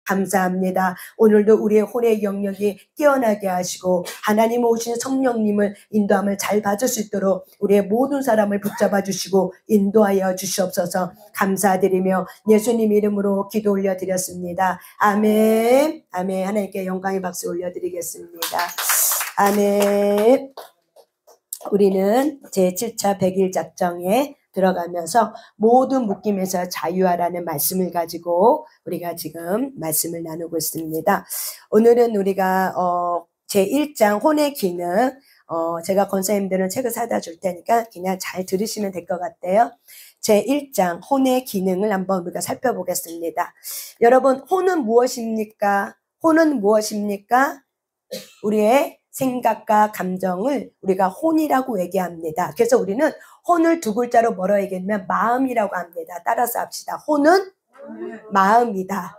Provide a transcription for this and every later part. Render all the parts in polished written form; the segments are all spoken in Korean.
감사합니다. 오늘도 우리의 혼의 영역이 깨어나게 하시고 하나님 오신 성령님을 인도함을 잘 받을 수 있도록 우리의 모든 사람을 붙잡아 주시고 인도하여 주시옵소서. 감사드리며 예수님 이름으로 기도 올려드렸습니다. 아멘. 아멘. 하나님께 영광의 박수 올려드리겠습니다. 아멘. 우리는 제7차 100일 작정에 들어가면서 모든 묶임에서 자유하라는 말씀을 가지고 우리가 지금 말씀을 나누고 있습니다. 오늘은 우리가 제1장 혼의 기능, 제가 권사님들은 책을 사다 줄 테니까 그냥 잘 들으시면 될 것 같아요. 제1장 혼의 기능을 한번 우리가 살펴보겠습니다. 여러분, 혼은 무엇입니까? 혼은 무엇입니까? 우리의 생각과 감정을 우리가 혼이라고 얘기합니다. 그래서 우리는 혼을 두 글자로 뭐라고 얘기하면 마음이라고 합니다. 따라서 합시다. 혼은 마음이다.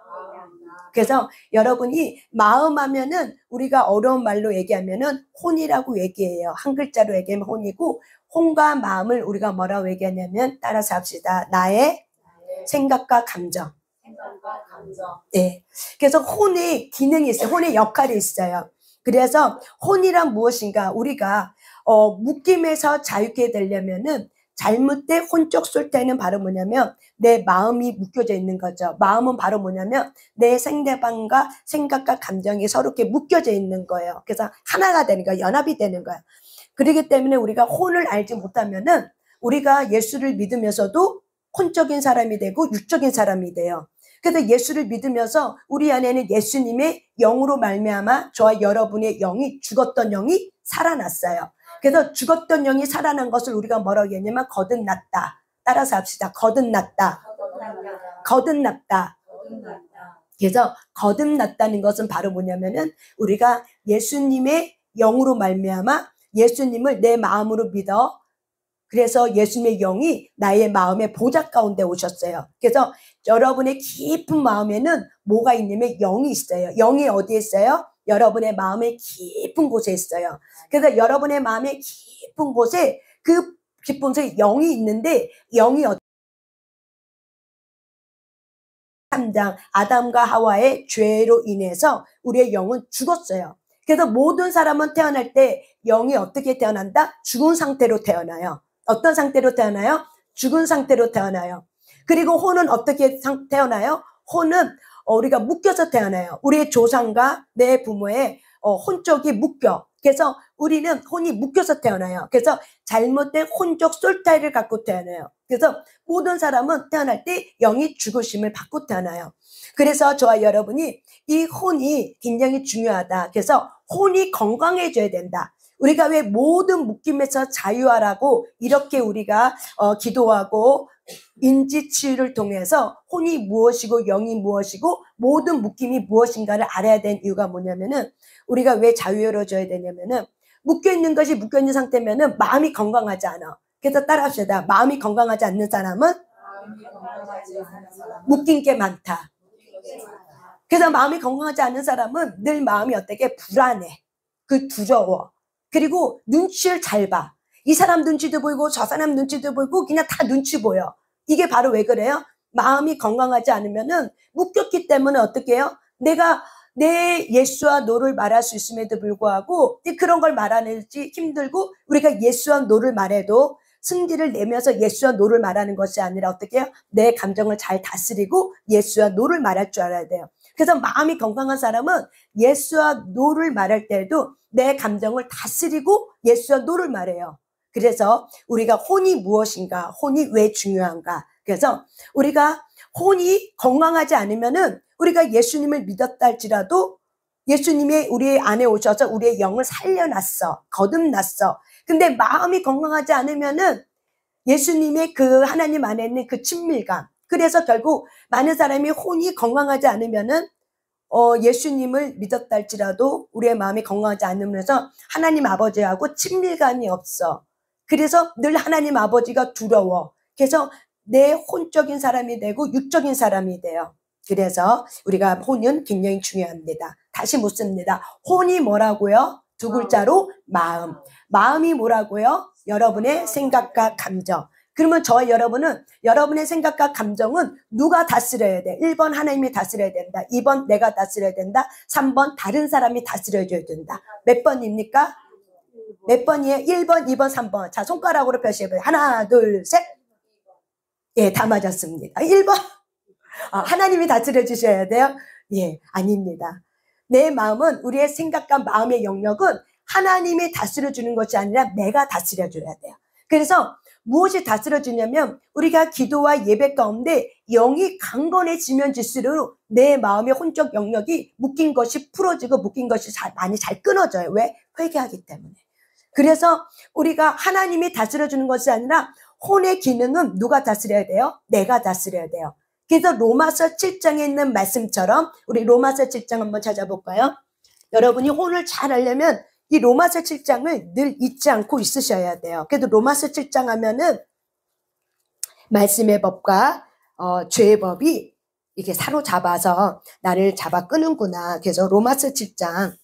그래서 여러분이 마음 하면은 우리가 어려운 말로 얘기하면은 혼이라고 얘기해요. 한 글자로 얘기하면 혼이고, 혼과 마음을 우리가 뭐라고 얘기하냐면 따라서 합시다. 나의 생각과 감정. 네. 그래서 혼의 기능이 있어요. 혼의 역할이 있어요. 그래서 혼이란 무엇인가? 우리가 묶임에서 자유케 되려면은 잘못된 혼적 쏠때는 바로 뭐냐면 내 마음이 묶여져 있는 거죠. 마음은 바로 뭐냐면 내 상대방과 생각과 감정이 서로 이렇게 묶여져 있는 거예요. 그래서 하나가 되는 거예요. 연합이 되는 거예요. 그렇기 때문에 우리가 혼을 알지 못하면은 우리가 예수를 믿으면서도 혼적인 사람이 되고 육적인 사람이 돼요. 그래서 예수를 믿으면서 우리 안에는 예수님의 영으로 말미암아 저와 여러분의 영이 죽었던 영이 살아났어요. 그래서 죽었던 영이 살아난 것을 우리가 뭐라고 했냐면 거듭났다. 따라서 합시다. 거듭났다. 거듭났다. 그래서 거듭났다는 것은 바로 뭐냐면은 우리가 예수님의 영으로 말미암아 예수님을 내 마음으로 믿어. 그래서 예수님의 영이 나의 마음의 보좌 가운데 오셨어요. 그래서 여러분의 깊은 마음에는 뭐가 있냐면 영이 있어요. 영이 어디에 있어요? 여러분의 마음의 깊은 곳에 있어요. 그래서 여러분의 마음의 깊은 곳에 그 깊은 곳에 영이 있는데 영이 3장 아담과 하와의 죄로 인해서 우리의 영은 죽었어요. 그래서 모든 사람은 태어날 때 영이 어떻게 태어난다? 죽은 상태로 태어나요. 어떤 상태로 태어나요? 죽은 상태로 태어나요. 그리고 혼은 어떻게 태어나요? 혼은 우리가 묶여서 태어나요. 우리의 조상과 내 부모의 혼적이 묶여. 그래서 우리는 혼이 묶여서 태어나요. 그래서 잘못된 혼적 솔타이를 갖고 태어나요. 그래서 모든 사람은 태어날 때 영이 죽으심을 받고 태어나요. 그래서 저와 여러분이 이 혼이 굉장히 중요하다. 그래서 혼이 건강해져야 된다. 우리가 왜 모든 묶임에서 자유하라고 이렇게 우리가 기도하고 인지치유를 통해서 혼이 무엇이고 영이 무엇이고 모든 묶임이 무엇인가를 알아야 되는 이유가 뭐냐면은 우리가 왜 자유로워져야 되냐면은 묶여있는 것이 묶여있는 상태면은 마음이 건강하지 않아. 그래서 따라합시다. 마음이 건강하지 않는 사람은 묶인 게 많다. 그래서 마음이 건강하지 않은 사람은 늘 마음이 어떻게 불안해. 두려워. 그리고 눈치를 잘 봐. 이 사람 눈치도 보이고 저 사람 눈치도 보이고 그냥 다 눈치 보여. 이게 바로 왜 그래요? 마음이 건강하지 않으면은 묶였기 때문에 어떻게 해요? 내가 내 예수와 노를 말할 수 있음에도 불구하고 그런 걸 말하는지 힘들고 우리가 예수와 노를 말해도 승리를 내면서 예수와 노를 말하는 것이 아니라 어떻게 해요? 내 감정을 잘 다스리고 예수와 노를 말할 줄 알아야 돼요. 그래서 마음이 건강한 사람은 예수와 노를 말할 때에도 내 감정을 다스리고 예수와 노를 말해요. 그래서 우리가 혼이 무엇인가, 혼이 왜 중요한가. 그래서 우리가 혼이 건강하지 않으면은 우리가 예수님을 믿었다 할지라도 예수님이 우리 안에 오셔서 우리의 영을 살려놨어. 거듭났어. 근데 마음이 건강하지 않으면은 예수님의 그 하나님 안에 있는 그 친밀감. 그래서 결국 많은 사람이 혼이 건강하지 않으면은 예수님을 믿었다 할지라도 우리의 마음이 건강하지 않으면서 하나님 아버지하고 친밀감이 없어. 그래서 늘 하나님 아버지가 두려워. 그래서 내 혼적인 사람이 되고 육적인 사람이 돼요. 그래서 우리가 혼은 굉장히 중요합니다. 다시 묻습니다. 혼이 뭐라고요? 두 글자로 마음. 마음이 뭐라고요? 여러분의 생각과 감정. 그러면 저와 여러분은 여러분의 생각과 감정은 누가 다스려야 돼? 1번 하나님이 다스려야 된다. 2번 내가 다스려야 된다. 3번 다른 사람이 다스려줘야 된다. 몇 번입니까? 몇 번이에요? 1번, 2번, 3번. 자, 손가락으로 표시해봐요. 하나, 둘, 셋. 예, 다 맞았습니다. 1번. 하나님이 다스려 주셔야 돼요? 예, 아닙니다. 내 마음은, 우리의 생각과 마음의 영역은 하나님이 다스려 주는 것이 아니라 내가 다스려 줘야 돼요. 그래서 무엇이 다스려 주냐면 우리가 기도와 예배 가운데 영이 강건해지면 질수록 내 마음의 혼적 영역이 묶인 것이 풀어지고 묶인 것이 많이 잘 끊어져요. 왜? 회개하기 때문에. 그래서 우리가 하나님이 다스려 주는 것이 아니라 혼의 기능은 누가 다스려야 돼요? 내가 다스려야 돼요. 그래서 로마서 7장에 있는 말씀처럼 우리 로마서 7장 한번 찾아볼까요? 여러분이 혼을 잘 알려면 이 로마서 7장을 늘 잊지 않고 있으셔야 돼요. 그래도 로마서 7장 하면은 말씀의 법과 죄의 법이 이렇게 사로잡아서 나를 잡아 끄는구나. 그래서 로마서 7장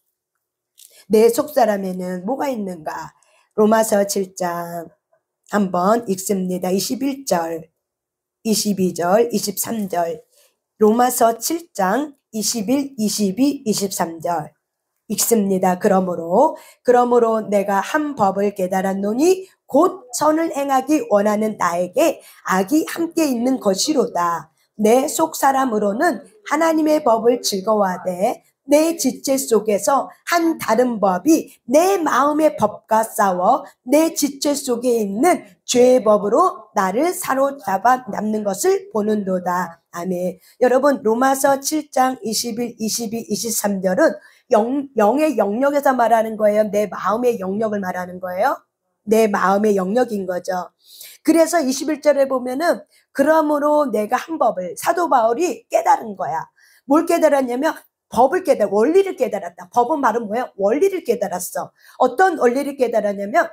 내 속사람에는 뭐가 있는가? 로마서 7장 한번 읽습니다. 21절, 22절, 23절. 로마서 7장 21, 22, 23절. 읽습니다. 그러므로 내가 한 법을 깨달았노니 곧 선을 행하기 원하는 나에게 악이 함께 있는 것이로다. 내 속 사람으로는 하나님의 법을 즐거워하되 내 지체 속에서 한 다른 법이 내 마음의 법과 싸워 내 지체 속에 있는 죄의 법으로 나를 사로잡아 남는 것을 보는도다. 아멘. 여러분, 로마서 7장 21, 22, 23절은 영의 영역에서 말하는 거예요? 내 마음의 영역을 말하는 거예요? 내 마음의 영역인 거죠. 그래서 21절에 보면은 그러므로 내가 한 법을 사도 바울이 깨달은 거야. 뭘 깨달았냐면 법을 원리를 깨달았다. 법은 말은 뭐예요? 원리를 깨달았어. 어떤 원리를 깨달았냐면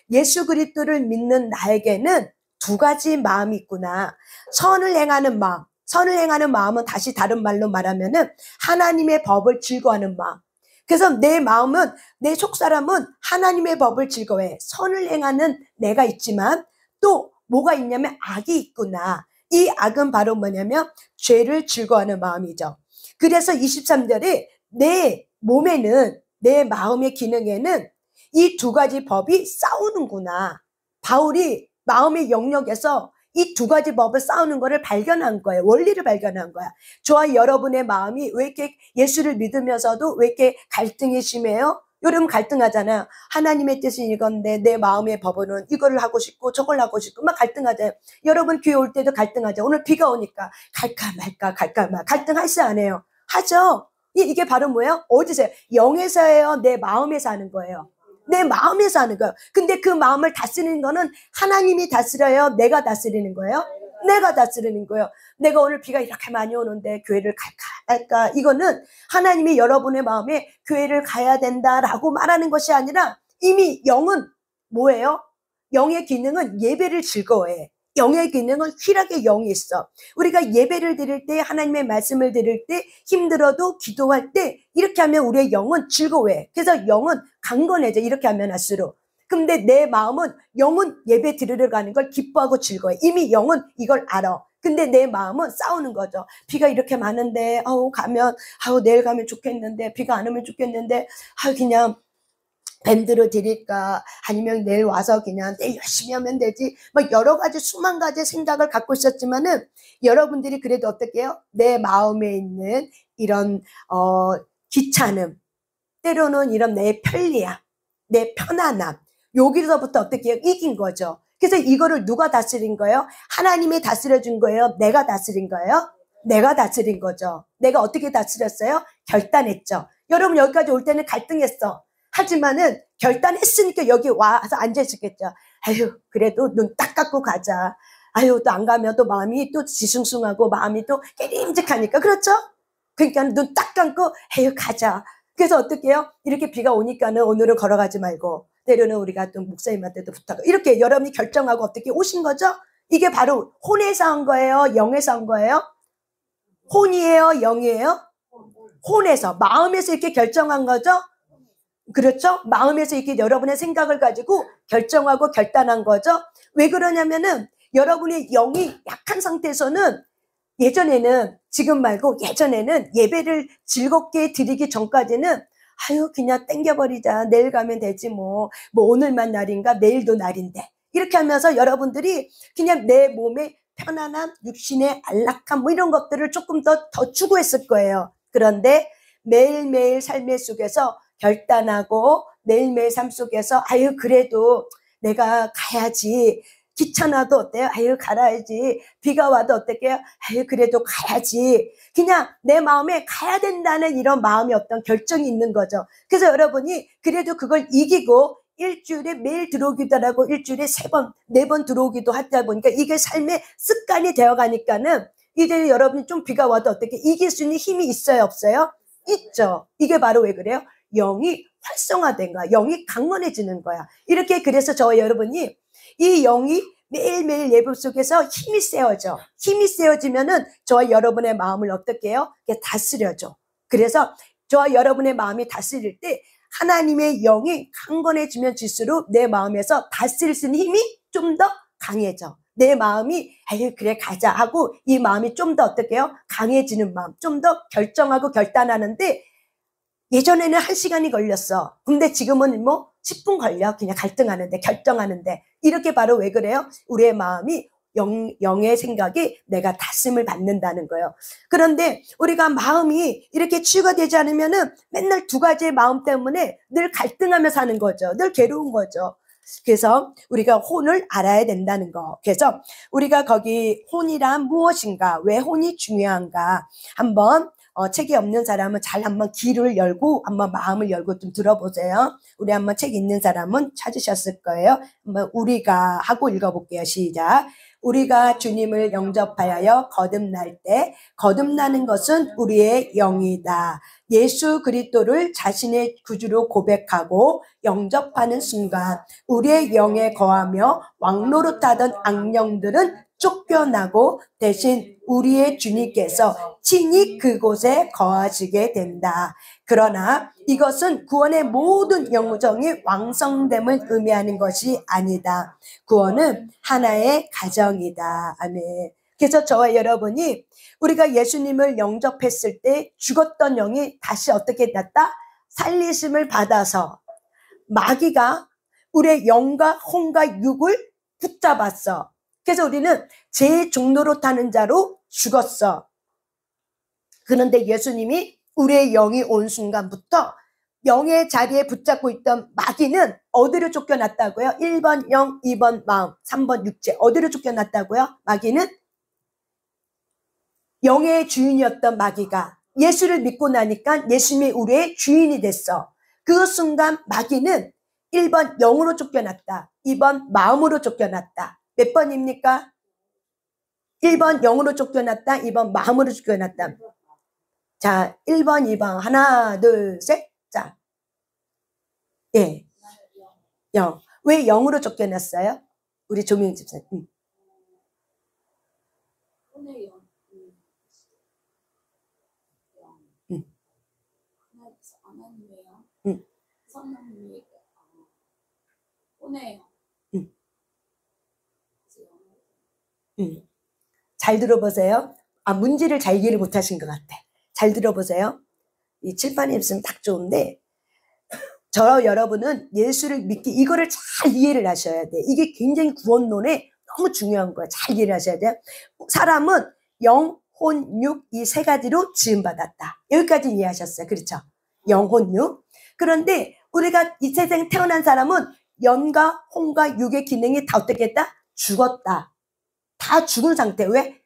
예수 그리스도를 믿는 나에게는 두 가지 마음이 있구나. 선을 행하는 마음. 선을 행하는 마음은 다시 다른 말로 말하면은 하나님의 법을 즐거워하는 마음. 그래서 내 마음은, 내 속사람은 하나님의 법을 즐거워해. 선을 행하는 내가 있지만 또 뭐가 있냐면 악이 있구나. 이 악은 바로 뭐냐면 죄를 즐거워하는 마음이죠. 그래서 23절에 내 몸에는, 내 마음의 기능에는 이 두 가지 법이 싸우는구나. 바울이 마음의 영역에서 이 두 가지 법을 싸우는 거를 발견한 거예요. 원리를 발견한 거야. 저와 여러분의 마음이 왜 이렇게 예수를 믿으면서도 왜 이렇게 갈등이 심해요? 여러분 갈등하잖아요. 하나님의 뜻은 이건데 내 마음의 법은 이거를 하고 싶고 저걸 하고 싶고 막 갈등하잖아요. 여러분 교회 올 때도 갈등하죠. 오늘 비가 오니까 갈까 말까 갈등하시지 않아요? 하죠. 이게 바로 뭐예요? 어디서요? 영에서예요? 내 마음에서 하는 거예요? 내 마음에서 하는 거예요. 근데 그 마음을 다스리는 거는 하나님이 다스려요? 내가 다스리는 거예요? 내가 다스리는 거예요. 내가 오늘 비가 이렇게 많이 오는데 교회를 갈까 말까. 이거는 하나님이 여러분의 마음에 교회를 가야 된다라고 말하는 것이 아니라 이미 영은 뭐예요? 영의 기능은 예배를 즐거워해. 영의 기능은 휘락의 영이 있어. 우리가 예배를 드릴 때, 하나님의 말씀을 드릴 때, 힘들어도 기도할 때 이렇게 하면 우리의 영은 즐거워해. 그래서 영은 강건해져. 이렇게 하면 할수록. 근데 내 마음은, 영은 예배 드리러 가는 걸 기뻐하고 즐거워해. 이미 영은 이걸 알아. 근데 내 마음은 싸우는 거죠. 비가 이렇게 많은데 내일 가면 좋겠는데, 비가 안 오면 좋겠는데, 그냥 밴드로 드릴까? 아니면 내일 와서 그냥 내일 열심히 하면 되지? 막 여러 가지 수만 가지 생각을 갖고 있었지만은 여러분들이 그래도 어떻게 해요? 내 마음에 있는 이런 귀찮음, 때로는 이런 내 편리함, 내 편안함, 여기서부터 어떻게 해요? 이긴 거죠. 그래서 이거를 누가 다스린 거예요? 하나님이 다스려준 거예요? 내가 다스린 거예요? 내가 다스린 거죠. 내가 어떻게 다스렸어요? 결단했죠. 여러분 여기까지 올 때는 갈등했어. 하지만은 결단했으니까 여기 와서 앉아있었겠죠. 그래도 눈 딱 감고 가자. 또 안 가면 또 마음이 또 지숭숭하고 마음이 또 깨림직하니까. 그렇죠? 그러니까 눈 딱 감고 가자. 그래서 어떻게 해요? 이렇게 비가 오니까는 오늘은 걸어가지 말고 때로는 우리가 또 목사님한테도 부탁하고 이렇게 여러분이 결정하고 어떻게 오신 거죠? 이게 바로 혼에서 한 거예요? 영에서 한 거예요? 혼이에요? 영이에요? 혼에서, 마음에서 이렇게 결정한 거죠? 그렇죠? 마음에서 이렇게 여러분의 생각을 가지고 결정하고 결단한 거죠. 왜 그러냐면은 여러분의 영이 약한 상태에서는 예전에는, 지금 말고 예전에는 예배를 즐겁게 드리기 전까지는 아유 그냥 땡겨버리자, 내일 가면 되지 뭐 오늘만 날인가, 내일도 날인데, 이렇게 하면서 여러분들이 그냥 내 몸의 편안함, 육신의 안락함 뭐 이런 것들을 조금 더 추구했을 거예요. 그런데 매일매일 삶의 속에서 결단하고 매일매일 삶 속에서 아유 그래도 내가 가야지, 귀찮아도 어때요? 아유 가야지. 비가 와도 어떻게요? 아유 그래도 가야지. 그냥 내 마음에 가야 된다는 이런 마음의 어떤 결정이 있는 거죠. 그래서 여러분이 그래도 그걸 이기고 일주일에 매일 들어오기도 하고 일주일에 3번, 4번 들어오기도 하다 보니까 이게 삶의 습관이 되어가니까는 이제 여러분이 좀 비가 와도 어떻게 이길 수 있는 힘이 있어요, 없어요? 있죠. 이게 바로 왜 그래요? 영이 활성화된 거야. 영이 강건해지는 거야. 이렇게 그래서 저와 여러분이 이 영이 매일매일 예배 속에서 힘이 세워져. 힘이 세워지면은 저와 여러분의 마음을 어떻게 해요? 다스려줘. 그래서 저와 여러분의 마음이 다스릴 때 하나님의 영이 강건해지면 질수록 내 마음에서 다스릴 수 있는 힘이 좀 더 강해져. 내 마음이 아유 그래 가자 하고 이 마음이 좀 더 어떻게 해요? 강해지는 마음. 좀 더 결정하고 결단하는데 예전에는 1시간이 걸렸어. 근데 지금은 뭐 10분 걸려. 그냥 갈등하는데, 결정하는데. 이렇게 바로 왜 그래요? 우리의 마음이 영의 생각이 내가 다스림을 받는다는 거예요. 그런데 우리가 마음이 이렇게 치유가 되지 않으면은 맨날 2가지의 마음 때문에 늘 갈등하며 사는 거죠. 늘 괴로운 거죠. 그래서 우리가 혼을 알아야 된다는 거. 그래서 우리가 거기 혼이란 무엇인가, 왜 혼이 중요한가 한번 책이 없는 사람은 잘 한번 귀를 열고 한번 마음을 열고 좀 들어보세요. 우리 한번 책 있는 사람은 찾으셨을 거예요. 한번 우리가 하고 읽어볼게요. 시작. 우리가 주님을 영접하여 거듭날 때 거듭나는 것은 우리의 영이다. 예수 그리스도를 자신의 구주로 고백하고 영접하는 순간 우리의 영에 거하며 왕노릇하던 악령들은 쫓겨나고 대신 우리의 주님께서 친히 그곳에 거하시게 된다. 그러나 이것은 구원의 모든 영정이 왕성됨을 의미하는 것이 아니다. 구원은 하나의 가정이다. 아멘. 그래서 저와 여러분이 우리가 예수님을 영접했을 때 죽었던 영이 다시 어떻게 됐다? 살리심을 받아서 마귀가 우리의 영과 혼과 육을 붙잡았어. 그래서 우리는 제 종로로 타는 자로 죽었어. 그런데 예수님이 우리의 영이 온 순간부터 영의 자리에 붙잡고 있던 마귀는 어디로 쫓겨났다고요? 1번 영, 2번 마음, 3번 육체. 어디로 쫓겨났다고요? 마귀는 영의 주인이었던 마귀가 예수를 믿고 나니까 예수님이 우리의 주인이 됐어. 그 순간 마귀는 1번 영으로 쫓겨났다. 2번 마음으로 쫓겨났다. 몇 번입니까? 1번 영으로 쫓겨났다. 2번 마음으로 쫓겨났다. 자, 1번, 2번. 하나, 둘, 셋. 자. 예. 영. 왜 영으로 쫓겨났어요? 우리 조명 집사님. 성령님이 오네요. 잘 들어보세요. 문제를 잘 이해를 못하신 것 같아. 잘 들어보세요. 이 칠판이 있으면 딱 좋은데 저 여러분은 예수를 믿기 이거를 잘 이해를 하셔야 돼. 이게 굉장히 구원론에 너무 중요한 거예요. 잘 이해를 하셔야 돼요. 사람은 영, 혼, 육 이 3가지로 지음받았다. 여기까지 이해하셨어요. 그렇죠? 영, 혼, 육. 그런데 우리가 이 세상에 태어난 사람은 영과 혼과 육의 기능이 다 어떻게 했다? 죽었다. 다 죽은 상태. 왜?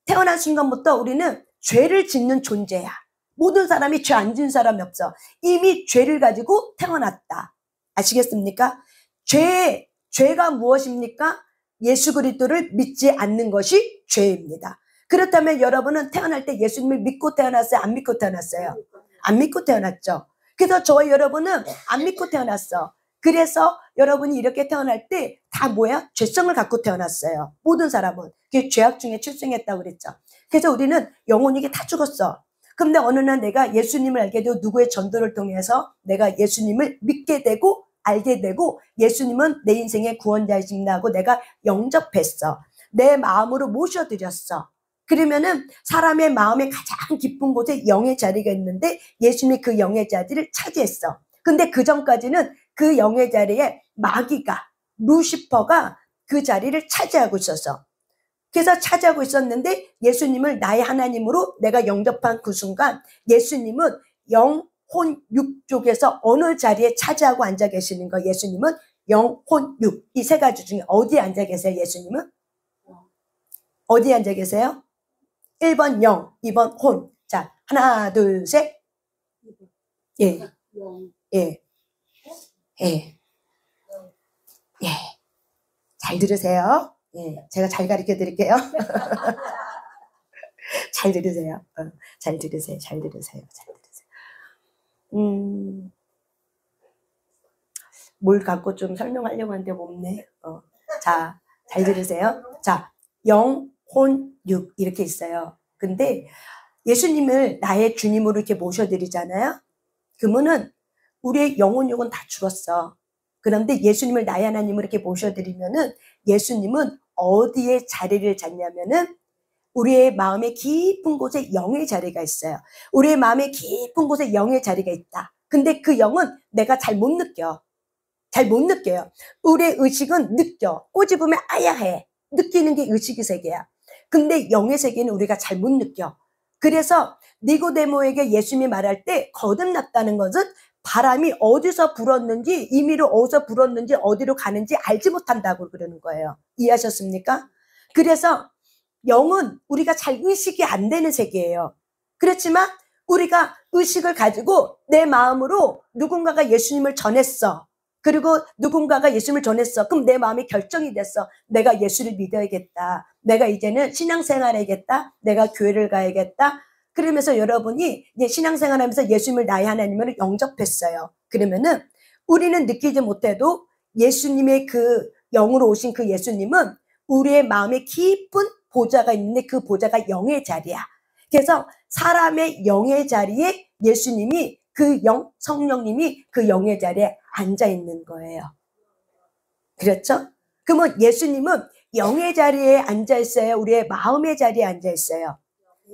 태어난 순간부터 우리는 죄를 짓는 존재야. 모든 사람이 죄 안 지은 사람이 없어. 이미 죄를 가지고 태어났다. 아시겠습니까? 죄가 무엇입니까? 예수 그리스도를 믿지 않는 것이 죄입니다. 그렇다면 여러분은 태어날 때 예수님을 믿고 태어났어요? 안 믿고 태어났어요? 안 믿고 태어났죠. 그래서 저와 여러분은 안 믿고 태어났어. 그래서 여러분이 이렇게 태어날 때 다 뭐야? 죄성을 갖고 태어났어요. 모든 사람은. 그게 죄악 중에 출생했다고 그랬죠. 그래서 우리는 영혼이 다 죽었어. 근데 어느 날 내가 예수님을 알게 되고 누구의 전도를 통해서 내가 예수님을 믿게 되고 알게 되고 예수님은 내 인생의 구원자이신다고 내가 영접했어. 내 마음으로 모셔드렸어. 그러면은 사람의 마음에 가장 깊은 곳에 영의 자리가 있는데 예수님이 그 영의 자리를 차지했어. 근데 그 전까지는 그 영의 자리에 마귀가, 루시퍼가 그 자리를 차지하고 있었어. 그래서 차지하고 있었는데 예수님을 나의 하나님으로 내가 영접한 그 순간 예수님은 영, 혼, 육 쪽에서 어느 자리에 차지하고 앉아 계시는 거. 예수님은 영, 혼, 육. 이 세 가지 중에 어디에 앉아 계세요? 예수님은? 어디에 앉아 계세요? 1번 영, 2번 혼. 자, 하나, 둘, 셋. 예. 예. 예. 예. 잘 들으세요. 예. 제가 잘 가르쳐 드릴게요. 잘 들으세요. 잘 들으세요. 잘 들으세요. 잘 들으세요. 뭘 갖고 좀 설명하려고 하는데 없네. 자, 잘 들으세요. 자, 영, 혼, 육 이렇게 있어요. 근데 예수님을 나의 주님으로 이렇게 모셔드리잖아요. 그러면은 우리의 영혼, 육은 다 죽었어. 그런데 예수님을 나의 하나님으로 이렇게 모셔드리면은 예수님은 어디에 자리를 잡냐면은 우리의 마음의 깊은 곳에 영의 자리가 있어요. 우리의 마음의 깊은 곳에 영의 자리가 있다. 근데 그 영은 내가 잘 못 느껴. 잘 못 느껴요. 우리의 의식은 느껴. 꼬집으면 아야해. 느끼는 게 의식의 세계야. 근데 영의 세계는 우리가 잘 못 느껴. 그래서 니고데모에게 예수님이 말할 때 거듭났다는 것은 바람이 어디서 불었는지, 임의로 어디서 불었는지, 어디로 가는지 알지 못한다고 그러는 거예요. 이해하셨습니까? 그래서 영은 우리가 잘 의식이 안 되는 세계예요. 그렇지만 우리가 의식을 가지고 내 마음으로 누군가가 예수님을 전했어. 그리고 누군가가 예수님을 전했어. 그럼 내 마음이 결정이 됐어. 내가 예수를 믿어야겠다. 내가 이제는 신앙생활 해야겠다. 내가 교회를 가야겠다. 그러면서 여러분이 이제 신앙생활 하면서 예수님을 나의 하나님으로 영접했어요. 그러면은 우리는 느끼지 못해도 예수님의 그 영으로 오신 그 예수님은 우리의 마음에 깊은 보좌가 있는데 그 보좌가 영의 자리야. 그래서 사람의 영의 자리에 예수님이 그 영, 성령님이 그 영의 자리에 앉아 있는 거예요. 그렇죠? 그러면 예수님은 영의 자리에 앉아 있어요? 우리의 마음의 자리에 앉아 있어요?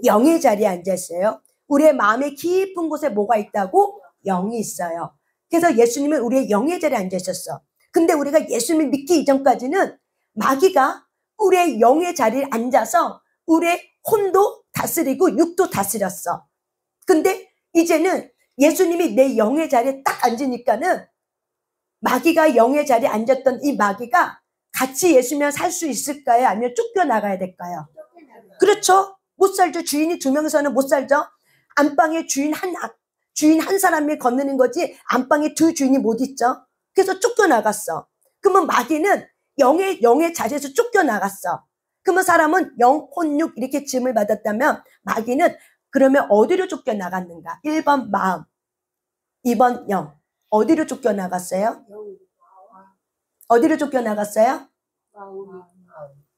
영의 자리에 앉아 있어요. 우리의 마음의 깊은 곳에 뭐가 있다고? 영이 있어요. 그래서 예수님은 우리의 영의 자리에 앉아 있었어. 근데 우리가 예수님을 믿기 이전까지는 마귀가 우리의 영의 자리에 앉아서 우리의 혼도 다스리고 육도 다스렸어. 근데 이제는 예수님이 내 영의 자리에 딱 앉으니까는 마귀가 영의 자리에 앉았던 이 마귀가 같이 예수님이랑 살 수 있을까요? 아니면 쫓겨나가야 될까요? 그렇죠? 못 살죠. 주인이 두 명이서는 못 살죠. 안방에 주인 한 사람이 건너는 거지 안방에 두 주인이 못 있죠. 그래서 쫓겨나갔어. 그러면 마귀는 영의 자리에서 쫓겨나갔어. 그러면 사람은 영, 혼, 육 이렇게 짐을 받았다면 마귀는 그러면 어디로 쫓겨나갔는가? 1번 마음, 2번 영. 어디로 쫓겨나갔어요? 어디로 쫓겨나갔어요?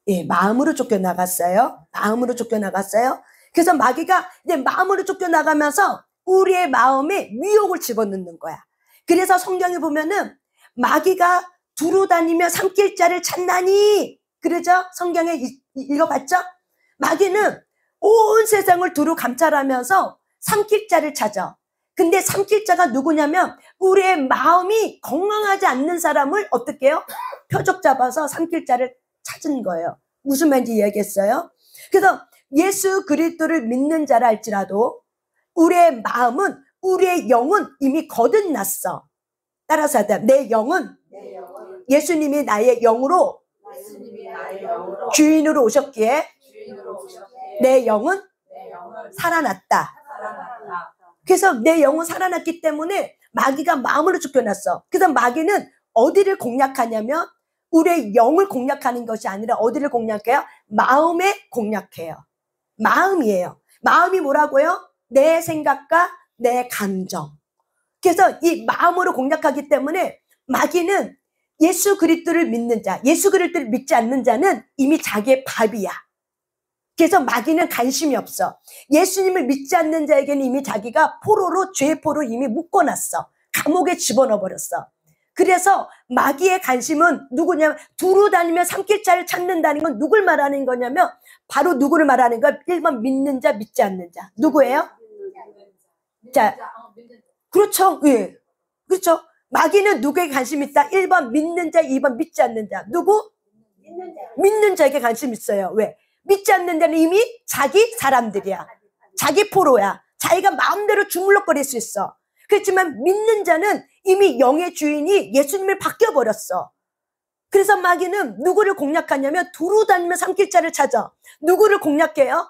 예, 마음으로 쫓겨나갔어요. 마음으로 쫓겨나갔어요. 그래서 마귀가 이제 마음으로 쫓겨나가면서 우리의 마음에 미혹을 집어넣는 거야. 그래서 성경에 보면은 마귀가 두루 다니며 삼킬자를 찾나니, 그러죠? 성경에 읽어봤죠? 마귀는 온 세상을 두루 감찰하면서 삼킬자를 찾아. 근데 삼킬자가 누구냐면 우리의 마음이 건강하지 않는 사람을 어떻게 해요? 표적 잡아서 삼킬자를 찾은 거예요. 무슨 말인지 이야기했어요? 그래서 예수 그리스도를 믿는 자라 할지라도 우리의 마음은, 우리의 영은 이미 거듭났어. 따라서 하자. 내 영은 예수님이 나의 영으로 주인으로 오셨기에 내 영은 살아났다. 그래서 내 영은 살아났기 때문에 마귀가 마음으로 쫓겨났어. 그래서 마귀는 어디를 공략하냐면 우리의 영을 공략하는 것이 아니라 어디를 공략해요? 마음에 공략해요. 마음이에요. 마음이 뭐라고요? 내 생각과 내 감정. 그래서 이 마음으로 공략하기 때문에 마귀는 예수 그리스도를 믿는 자, 예수 그리스도를 믿지 않는 자는 이미 자기의 밥이야. 그래서 마귀는 관심이 없어. 예수님을 믿지 않는 자에게는 이미 자기가 포로로, 죄의 포로 이미 묶어놨어. 감옥에 집어넣어 버렸어. 그래서 마귀의 관심은 누구냐면, 두루 다니며 산길자를 찾는다는 건 누굴 말하는 거냐면 바로 누구를 말하는 거야? 1번 믿는 자, 믿지 않는 자. 누구예요? 자, 그렇죠. 예. 그렇죠. 마귀는 누구에게 관심 있다? 1번 믿는 자, 2번 믿지 않는 자. 누구? 믿는 자에게 관심 있어요. 왜? 믿지 않는 자는 이미 자기 사람들이야. 자기 포로야. 자기가 마음대로 주물럭거릴 수 있어. 그렇지만 믿는 자는 이미 영의 주인이 예수님을 바뀌어버렸어. 그래서 마귀는 누구를 공략하냐면 두루 다니며 산길자를 찾아. 누구를 공략해요?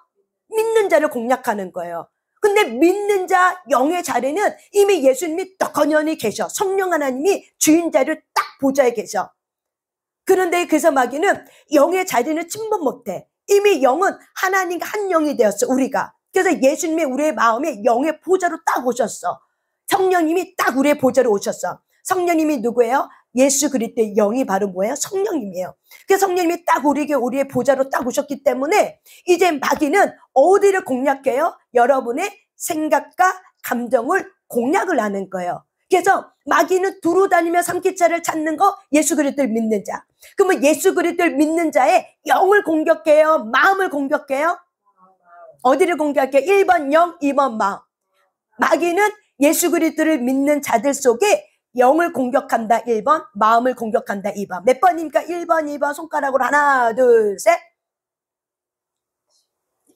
믿는 자를 공략하는 거예요. 근데 믿는 자 영의 자리는 이미 예수님이 떡하니 계셔. 성령 하나님이 주인 자리를 딱 보좌에 계셔. 그런데 그래서 마귀는 영의 자리는 침범 못해. 이미 영은 하나님과 한 영이 되었어, 우리가. 그래서 예수님이 우리의 마음에 영의 보좌로 딱 오셨어. 성령님이 딱 우리의 보좌로 오셨어. 성령님이 누구예요? 예수 그리스도의 영이 바로 뭐예요? 성령님이에요. 그래서 성령님이 딱 우리의 보좌로 딱 오셨기 때문에 이제 마귀는 어디를 공략해요? 여러분의 생각과 감정을 공략을 하는 거예요. 그래서 마귀는 두루 다니며 삼키차를 찾는 거 예수 그리스도를 믿는 자. 그러면 예수 그리스도를 믿는 자의 영을 공격해요? 마음을 공격해요? 어디를 공격해요? 1번 영, 2번 마음. 마귀는 예수 그리스도를 믿는 자들 속에 영을 공격한다 1번, 마음을 공격한다 2번. 몇 번입니까? 1번, 2번 손가락으로 하나, 둘, 셋.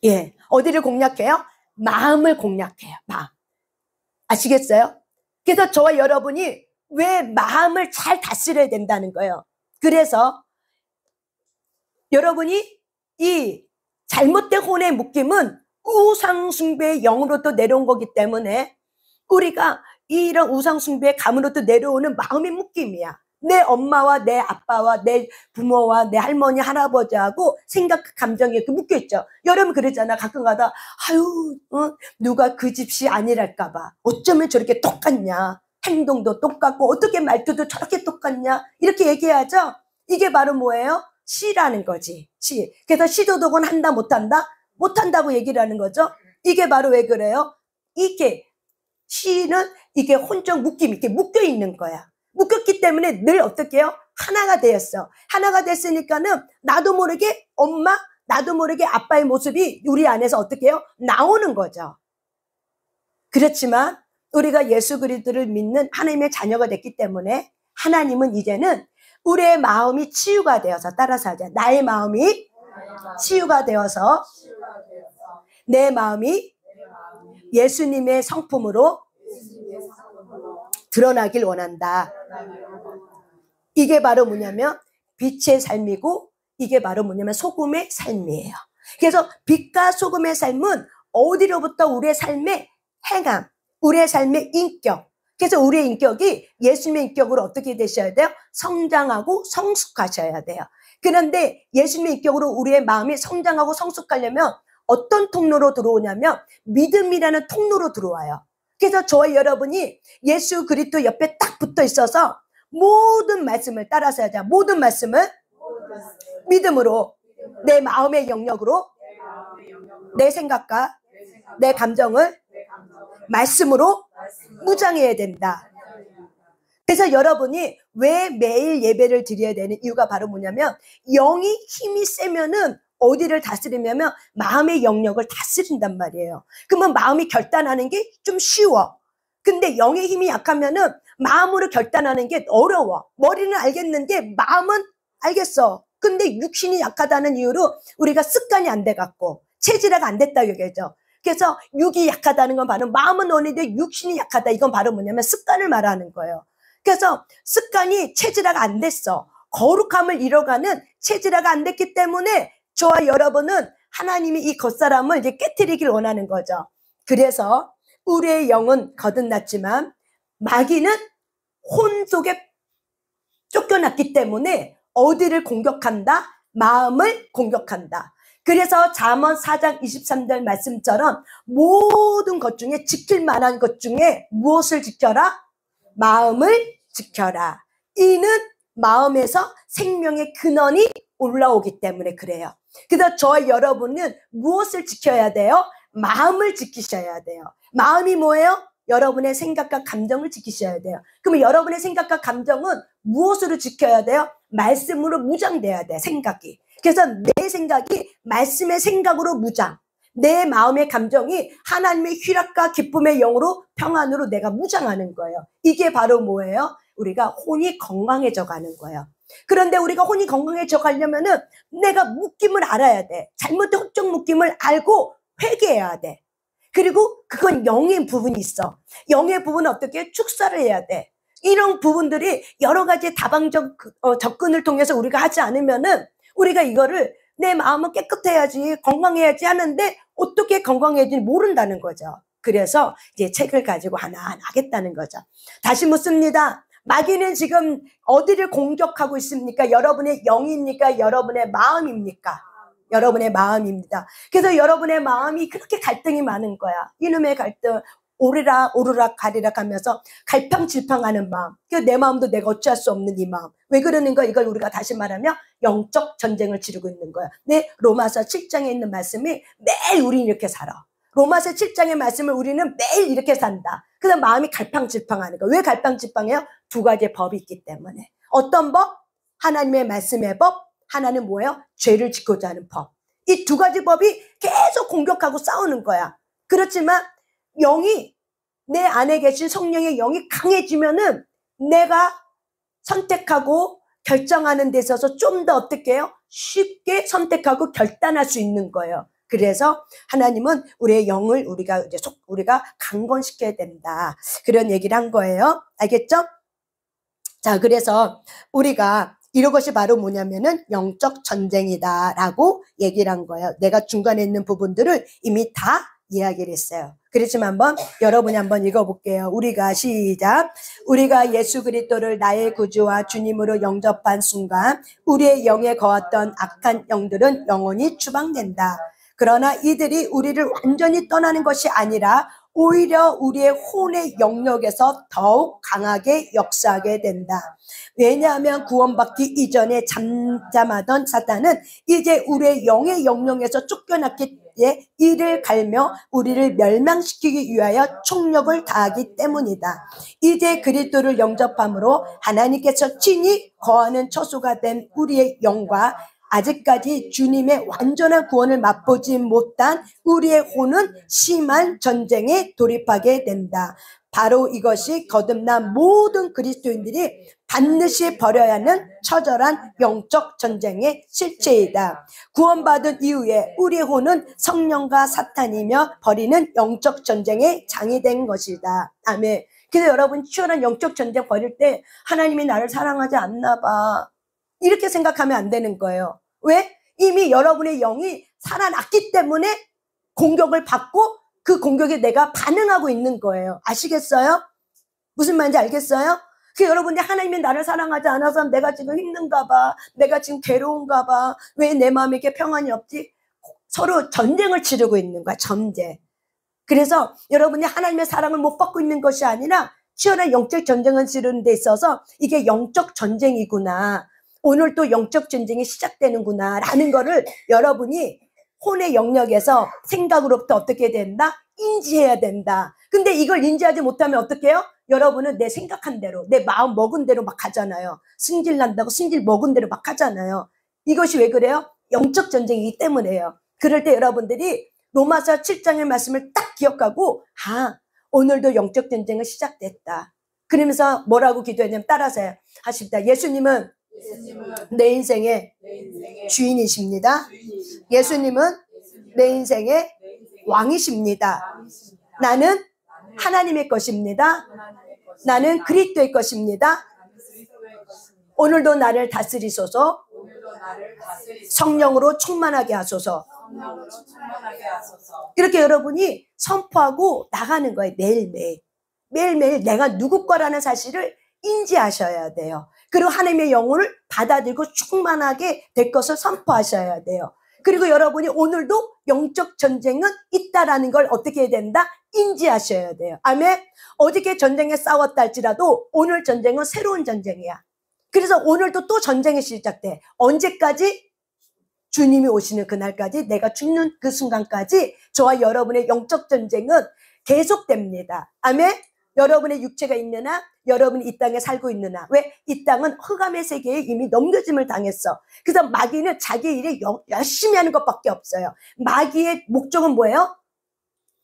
예, 어디를 공략해요? 마음을 공략해요. 마음. 아시겠어요? 그래서 저와 여러분이 왜 마음을 잘 다스려야 된다는 거예요. 그래서 여러분이 이 잘못된 혼의 묶임은 우상숭배의 영으로부터 내려온 거기 때문에 우리가 이런 우상숭배의 감으로부터 내려오는 마음의 묶임이야. 내 엄마와 내 아빠와 내 부모와 내 할머니 할아버지하고 생각 감정이 이렇게 묶여있죠. 여러분 그러잖아. 가끔가다 아유 누가 그 집시 아니랄까 봐. 어쩌면 저렇게 똑같냐. 행동도 똑같고 어떻게 말투도 저렇게 똑같냐. 이렇게 얘기하죠. 이게 바로 뭐예요? 시라는 거지. 시. 그래서 시도덕은 한다 못한다? 못한다고 얘기를 하는 거죠. 이게 바로 왜 그래요? 이게 시는 이게 혼적 묶임 이렇게 묶여 있는 거야. 묶였기 때문에 늘 어떻게 해요? 하나가 되었어. 하나가 됐으니까는 나도 모르게 엄마, 나도 모르게 아빠의 모습이 우리 안에서 어떻게 해요? 나오는 거죠. 그렇지만 우리가 예수 그리스도를 믿는 하나님의 자녀가 됐기 때문에 하나님은 이제는 우리의 마음이 치유가 되어서 따라서 하자. 나의 마음이 치유가 되어서 내 마음이 예수님의 성품으로 드러나길 원한다. 이게 바로 뭐냐면 빛의 삶이고 이게 바로 뭐냐면 소금의 삶이에요. 그래서 빛과 소금의 삶은 어디로부터 우리의 삶의 행함, 우리의 삶의 인격. 그래서 우리의 인격이 예수님의 인격으로 어떻게 되셔야 돼요? 성장하고 성숙하셔야 돼요. 그런데 예수님의 인격으로 우리의 마음이 성장하고 성숙하려면 어떤 통로로 들어오냐면 믿음이라는 통로로 들어와요. 그래서 저와 여러분이 예수 그리스도 옆에 딱 붙어 있어서 모든 말씀을 따라서 하자. 모든 말씀을 믿음으로 내 마음의 영역으로 내 생각과 내 감정을 말씀으로 무장해야 된다. 그래서 여러분이 왜 매일 예배를 드려야 되는 이유가 바로 뭐냐면 영이 힘이 세면은 어디를 다스리냐면 마음의 영역을 다스린단 말이에요. 그러면 마음이 결단하는 게 좀 쉬워. 근데 영의 힘이 약하면은 마음으로 결단하는 게 어려워. 머리는 알겠는데 마음은 알겠어. 근데 육신이 약하다는 이유로 우리가 습관이 안 돼갖고 체질화가 안 됐다 얘기죠. 그래서 육이 약하다는 건 바로 마음은 원인데 육신이 약하다. 이건 바로 뭐냐면 습관을 말하는 거예요. 그래서 습관이 체질화가 안 됐어. 거룩함을 잃어가는 체질화가 안 됐기 때문에 저와 여러분은 하나님이 이 겉사람을 이제 깨트리길 원하는 거죠. 그래서 우리의 영은 거듭났지만 마귀는 혼 속에 쫓겨났기 때문에 어디를 공격한다? 마음을 공격한다. 그래서 잠언 4장 23절 말씀처럼 모든 것 중에 지킬 만한 것 중에 무엇을 지켜라? 마음을 지켜라. 이는 마음에서 생명의 근원이 올라오기 때문에 그래요. 그래서 저와 여러분은 무엇을 지켜야 돼요? 마음을 지키셔야 돼요. 마음이 뭐예요? 여러분의 생각과 감정을 지키셔야 돼요. 그러면 여러분의 생각과 감정은 무엇으로 지켜야 돼요? 말씀으로 무장돼야 돼, 생각이. 그래서 내 생각이 말씀의 생각으로 무장. 내 마음의 감정이 하나님의 희락과 기쁨의 영으로 평안으로 내가 무장하는 거예요. 이게 바로 뭐예요? 우리가 혼이 건강해져 가는 거예요. 그런데 우리가 혼이 건강해져 가려면은 내가 묶임을 알아야 돼. 잘못된 헛적 묶임을 알고 회개해야 돼. 그리고 그건 영의 부분이 있어. 영의 부분은 어떻게 축사를 해야 돼. 이런 부분들이 여러 가지 다방적 접근을 통해서 우리가 하지 않으면은 우리가 이거를 내 마음은 깨끗해야지 건강해야지 하는데 어떻게 건강해야지 모른다는 거죠. 그래서 이제 책을 가지고 하나하나 하겠다는 거죠. 다시 묻습니다. 마귀는 지금 어디를 공격하고 있습니까? 여러분의 영입니까? 여러분의 마음입니까? 여러분의 마음입니다. 그래서 여러분의 마음이 그렇게 갈등이 많은 거야. 이놈의 갈등, 오르락 오르락 가리락 하면서 갈팡질팡하는 마음. 내 마음도 내가 어찌할 수 없는 이 마음. 왜 그러는가? 이걸 우리가 다시 말하면 영적 전쟁을 치르고 있는 거야. 네, 로마서 7장에 있는 말씀이 매일 우리는 이렇게 살아. 로마서 7장의 말씀을 우리는 매일 이렇게 산다. 그래서 마음이 갈팡질팡하는 거야. 왜 갈팡질팡해요? 두 가지의 법이 있기 때문에. 어떤 법? 하나님의 말씀의 법. 하나는 뭐예요? 죄를 짓고자 하는 법. 이 두 가지 법이 계속 공격하고 싸우는 거야. 그렇지만 영이, 내 안에 계신 성령의 영이 강해지면은 내가 선택하고 결정하는 데 있어서 좀 더 어떻게 해요? 쉽게 선택하고 결단할 수 있는 거예요. 그래서 하나님은 우리의 영을 우리가 강건시켜야 된다. 그런 얘기를 한 거예요. 알겠죠? 자, 그래서 우리가 이런 것이 바로 뭐냐면은 영적 전쟁이다라고 얘기를 한 거예요. 내가 중간에 있는 부분들을 이미 다 이야기를 했어요. 그렇지만 여러분이 한번 읽어볼게요. 우리가 시작. 우리가 예수 그리스도를 나의 구주와 주님으로 영접한 순간 우리의 영에 거했던 악한 영들은 영원히 추방된다. 그러나 이들이 우리를 완전히 떠나는 것이 아니라 오히려 우리의 혼의 영역에서 더욱 강하게 역사하게 된다. 왜냐하면 구원받기 이전에 잠잠하던 사탄은 이제 우리의 영의 영역에서 쫓겨났기에 이를 갈며 우리를 멸망시키기 위하여 총력을 다하기 때문이다. 이제 그리스도를 영접함으로 하나님께서 친히 거하는 처소가 된 우리의 영과 아직까지 주님의 완전한 구원을 맛보지 못한 우리의 혼은 심한 전쟁에 돌입하게 된다. 바로 이것이 거듭난 모든 그리스도인들이 반드시 벌여야 하는 처절한 영적 전쟁의 실체이다. 구원받은 이후에 우리의 혼은 성령과 사탄이며 벌이는 영적 전쟁의 장이 된 것이다. 아멘. 그래서 여러분 치열한 영적 전쟁 벌일 때 하나님이 나를 사랑하지 않나 봐. 이렇게 생각하면 안 되는 거예요. 왜? 이미 여러분의 영이 살아났기 때문에 공격을 받고 그 공격에 내가 반응하고 있는 거예요. 아시겠어요? 무슨 말인지 알겠어요? 여러분이 하나님이 나를 사랑하지 않아서 내가 지금 힘든가 봐. 내가 지금 괴로운가 봐. 왜 내 마음에 이렇게 평안이 없지? 서로 전쟁을 치르고 있는 거야. 전쟁. 그래서 여러분이 하나님의 사랑을 못 받고 있는 것이 아니라 치열한 영적 전쟁을 치르는 데 있어서 이게 영적 전쟁이구나. 오늘 또 영적 전쟁이 시작되는구나 라는 거를 여러분이 혼의 영역에서 생각으로부터 어떻게 된다? 인지해야 된다. 근데 이걸 인지하지 못하면 어떻게 해요? 여러분은 내 생각한 대로, 내 마음 먹은 대로 막 하잖아요. 승질 난다고 승질 먹은 대로 막 하잖아요. 이것이 왜 그래요? 영적 전쟁이기 때문에요. 그럴 때 여러분들이 로마서 7장의 말씀을 딱 기억하고 오늘도 영적 전쟁은 시작됐다. 그러면서 뭐라고 기도했냐면 따라서 하십니다. 예수님은 내 인생의 주인이십니다. 예수님은 내 인생의 왕이십니다. 나는 하나님의 것입니다. 나는 그리스도의 것입니다. 오늘도 나를 다스리소서. 성령으로 충만하게 하소서. 이렇게 여러분이 선포하고 나가는 거예요. 매일매일. 매일매일 내가 누구 거라는 사실을 인지하셔야 돼요. 그리고 하나님의 영혼을 받아들이고 충만하게 될 것을 선포하셔야 돼요. 그리고 여러분이 오늘도 영적 전쟁은 있다라는 걸 어떻게 해야 된다? 인지하셔야 돼요. 아멘. 어저께 전쟁에 싸웠다 할지라도 오늘 전쟁은 새로운 전쟁이야. 그래서 오늘도 또 전쟁이 시작돼. 언제까지? 주님이 오시는 그날까지, 내가 죽는 그 순간까지 저와 여러분의 영적 전쟁은 계속됩니다. 아멘. 여러분의 육체가 있느나, 여러분이 이 땅에 살고 있느나. 왜? 이 땅은 흑암의 세계에 이미 넘겨짐을 당했어. 그래서 마귀는 자기 일을 열심히 하는 것밖에 없어요. 마귀의 목적은 뭐예요?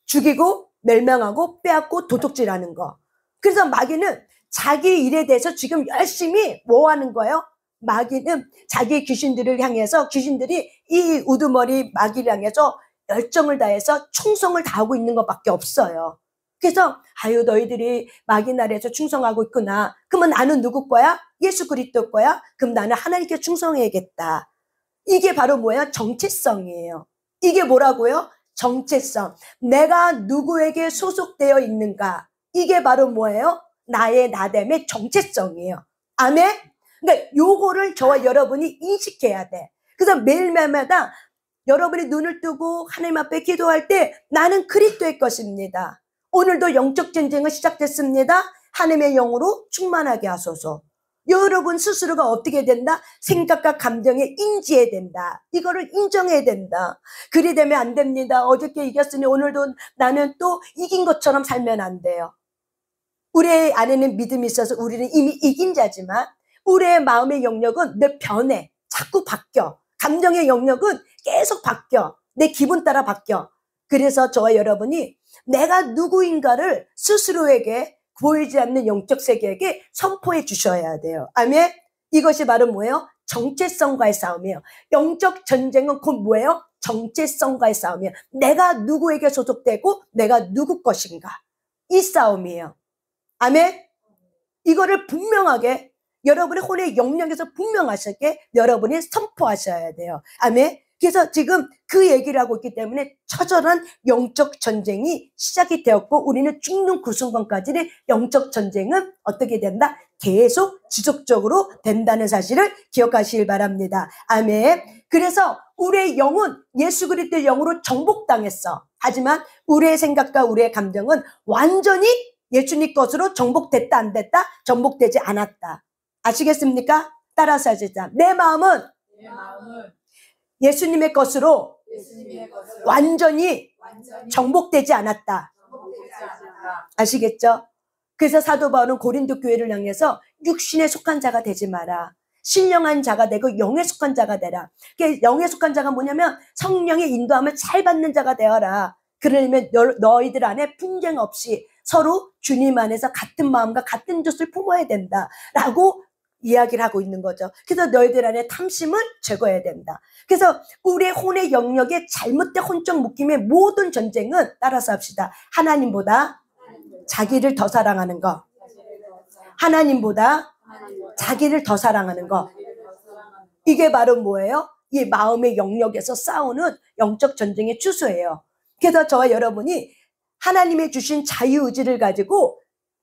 죽이고 멸망하고 빼앗고 도둑질하는 거. 그래서 마귀는 자기 일에 대해서 지금 열심히 뭐 하는 거예요? 마귀는 자기 귀신들을 향해서, 귀신들이 이 우두머리 마귀를 향해서 열정을 다해서 충성을 다하고 있는 것밖에 없어요. 그래서 아유, 너희들이 마귀 나라에서 충성하고 있구나. 그러면 나는 누구 거야? 예수 그리스도 거야? 그럼 나는 하나님께 충성해야겠다. 이게 바로 뭐예요? 정체성이에요. 이게 뭐라고요? 정체성. 내가 누구에게 소속되어 있는가? 이게 바로 뭐예요? 나의 나됨의 정체성이에요. 아멘? 그러니까 요거를 저와 여러분이 인식해야 돼. 그래서 매일매일마다 여러분이 눈을 뜨고 하나님 앞에 기도할 때 나는 그리스도의 것입니다. 오늘도 영적 전쟁은 시작됐습니다. 하나님의 영으로 충만하게 하소서. 여러분 스스로가 어떻게 된다? 생각과 감정에 인지해야 된다. 이거를 인정해야 된다. 그리 되면 안 됩니다. 어저께 이겼으니 오늘도 나는 또 이긴 것처럼 살면 안 돼요. 우리의 안에는 믿음이 있어서 우리는 이미 이긴 자지만 우리의 마음의 영역은 늘 변해. 자꾸 바뀌어. 감정의 영역은 계속 바뀌어. 내 기분 따라 바뀌어. 그래서 저와 여러분이 내가 누구인가를 스스로에게, 보이지 않는 영적 세계에게 선포해 주셔야 돼요. 아멘? 이것이 바로 뭐예요? 정체성과의 싸움이에요. 영적 전쟁은 곧 뭐예요? 정체성과의 싸움이에요. 내가 누구에게 소속되고 내가 누구 것인가. 이 싸움이에요. 아멘? 이거를 분명하게 여러분의 혼의 영역에서 분명하시게 여러분이 선포하셔야 돼요. 아멘? 그래서 지금 그 얘기를 하고 있기 때문에 처절한 영적 전쟁이 시작이 되었고 우리는 죽는 그 순간까지는 영적 전쟁은 어떻게 된다? 계속 지속적으로 된다는 사실을 기억하시길 바랍니다. 아멘. 그래서 우리의 영은 예수 그리스도의 영으로 정복당했어. 하지만 우리의 생각과 우리의 감정은 완전히 예수님 것으로 정복됐다 안 됐다? 정복되지 않았다. 아시겠습니까? 따라서 하시자. 내 마음은 예수님의 것으로 완전히 정복되지 않았다. 아시겠죠? 그래서 사도 바울은 고린도 교회를 향해서 육신에 속한 자가 되지 마라. 신령한 자가 되고 영에 속한 자가 되라. 영에 속한 자가 뭐냐면 성령의 인도함을 잘 받는 자가 되어라. 그러려면 너희들 안에 분쟁 없이 서로 주님 안에서 같은 마음과 같은 뜻을 품어야 된다라고 이야기를 하고 있는 거죠. 그래서 너희들 안에 탐심을 제거해야 된다. 그래서 우리의 혼의 영역에 잘못된 혼적 묶임의 모든 전쟁은 따라서 합시다. 하나님보다 자기를 더 사랑하는 거. 하나님보다 자기를 더 사랑하는 거. 이게 바로 뭐예요? 이 마음의 영역에서 싸우는 영적 전쟁의 추수예요. 그래서 저와 여러분이 하나님의 주신 자유의지를 가지고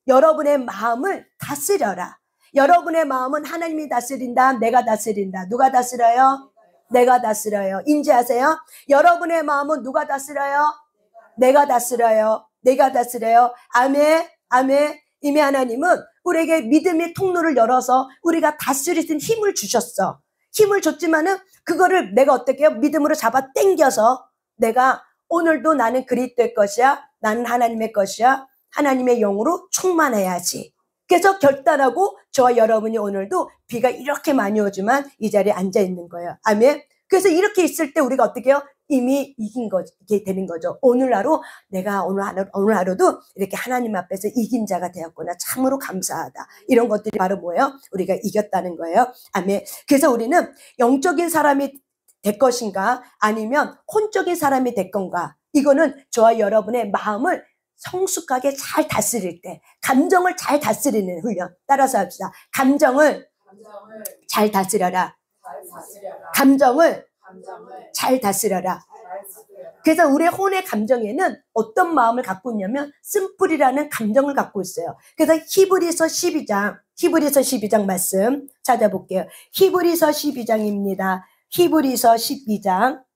여러분의 마음을 다스려라. 여러분의 마음은 하나님이 다스린다. 내가 다스린다. 누가 다스려요? 내가 다스려요. 인지하세요? 여러분의 마음은 누가 다스려요? 내가 다스려요. 내가 다스려요. 아멘. 아멘. 이미 하나님은 우리에게 믿음의 통로를 열어서 우리가 다스릴 수 있는 힘을 주셨어. 힘을 줬지만은 그거를 내가 어떻게 해요? 믿음으로 잡아 당겨서 내가 오늘도 나는 그리스도의 것이야. 나는 하나님의 것이야. 하나님의 영으로 충만해야지. 그래서 결단하고 저와 여러분이 오늘도 비가 이렇게 많이 오지만 이 자리에 앉아 있는 거예요. 아멘. 그래서 이렇게 있을 때 우리가 어떻게 해요? 이미 이긴 게 되는 거죠. 오늘 하루 내가 오늘 하루도 이렇게 하나님 앞에서 이긴 자가 되었구나. 참으로 감사하다. 이런 것들이 바로 뭐예요? 우리가 이겼다는 거예요. 아멘. 그래서 우리는 영적인 사람이 될 것인가 아니면 혼적인 사람이 될 건가? 이거는 저와 여러분의 마음을 성숙하게 잘 다스릴 때, 감정을 잘 다스리는 훈련. 따라서 합시다. 감정을 잘 다스려라. 감정을 잘 다스려라. 그래서 우리의 혼의 감정에는 어떤 마음을 갖고 있냐면 쓴뿌리라는 감정을 갖고 있어요. 그래서 히브리서 12장 말씀 찾아볼게요. 히브리서 12장입니다. 히브리서 12장.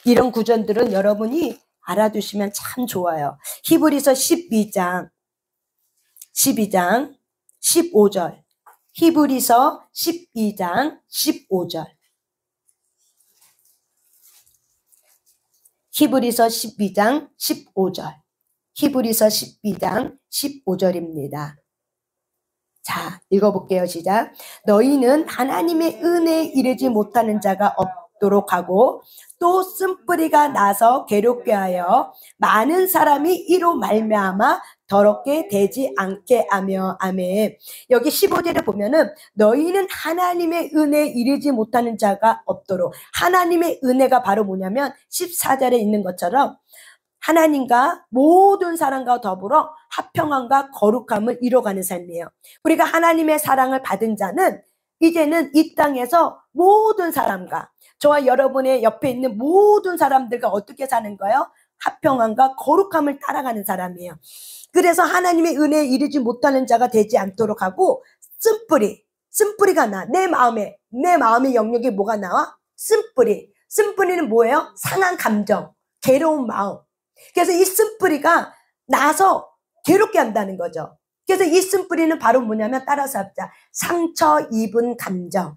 이런 구절들은 여러분이 알아두시면 참 좋아요. 히브리서 12장 15절. 히브리서 12장 15절. 히브리서 12장 15절. 히브리서 12장 15절입니다. 자, 읽어볼게요. 시작. 너희는 하나님의 은혜에 이르지 못하는 자가 없도록 하고 또 쓴뿌리가 나서 괴롭게 하여 많은 사람이 이로 말미암아 더럽게 되지 않게 하며. 아멘. 여기 15절에 보면은 너희는 하나님의 은혜에 이르지 못하는 자가 없도록. 하나님의 은혜가 바로 뭐냐면 14절에 있는 것처럼 하나님과 모든 사람과 더불어 화평함과 거룩함을 이뤄가는 삶이에요. 우리가 하나님의 사랑을 받은 자는 이제는 이 땅에서 모든 사람과, 저와 여러분의 옆에 있는 모든 사람들과 어떻게 사는 거예요? 화평함과 거룩함을 따라가는 사람이에요. 그래서 하나님의 은혜에 이르지 못하는 자가 되지 않도록 하고 쓴뿌리가 나. 내 마음의 영역에 뭐가 나와? 쓴뿌리는 뭐예요? 상한 감정, 괴로운 마음. 그래서 이 쓴뿌리가 나서 괴롭게 한다는 거죠. 그래서 이 쓴뿌리는 바로 뭐냐면 따라서 합자. 상처 입은 감정.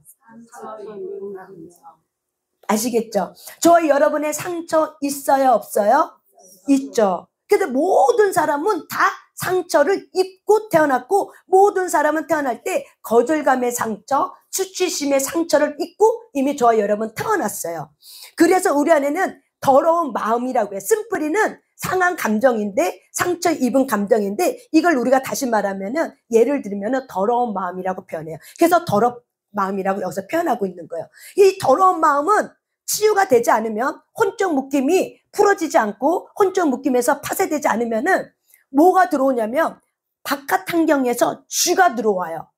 아시겠죠? 저와 여러분의 상처 있어요, 없어요? 있죠. 그래서 모든 사람은 다 상처를 입고 태어났고, 모든 사람은 태어날 때 거절감의 상처, 수치심의 상처를 입고 이미 저와 여러분 태어났어요. 그래서 우리 안에는 더러운 마음이라고 해요. 쓴뿌리는 상한 감정인데, 상처 입은 감정인데, 이걸 우리가 다시 말하면은, 예를 들면은 더러운 마음이라고 표현해요. 그래서 더러운 마음이라고 여기서 표현하고 있는 거예요. 이 더러운 마음은 치유가 되지 않으면, 혼적 묶임이 풀어지지 않고 혼적 묶임에서 파쇄되지 않으면은 뭐가 들어오냐면 바깥 환경에서 쥐가 들어와요.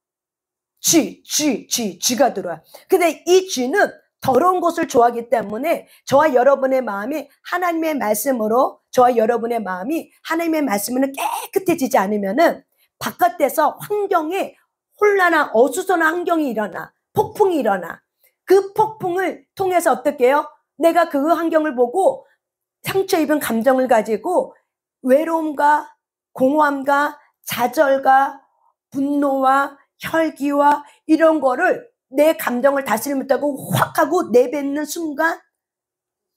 쥐가 들어와요. 근데 이 쥐는 더러운 것을 좋아하기 때문에 저와 여러분의 마음이 하나님의 말씀으로, 저와 여러분의 마음이 하나님의 말씀으로 깨끗해지지 않으면은 바깥에서 환경에 혼란한 어수선한 환경이 일어나, 폭풍이 일어나. 그 폭풍을 통해서 어떻게 해요? 내가 그 환경을 보고 상처 입은 감정을 가지고 외로움과 공허함과 좌절과 분노와 혈기와 이런 거를 내 감정을 다스리지 못하고 확 하고 내뱉는 순간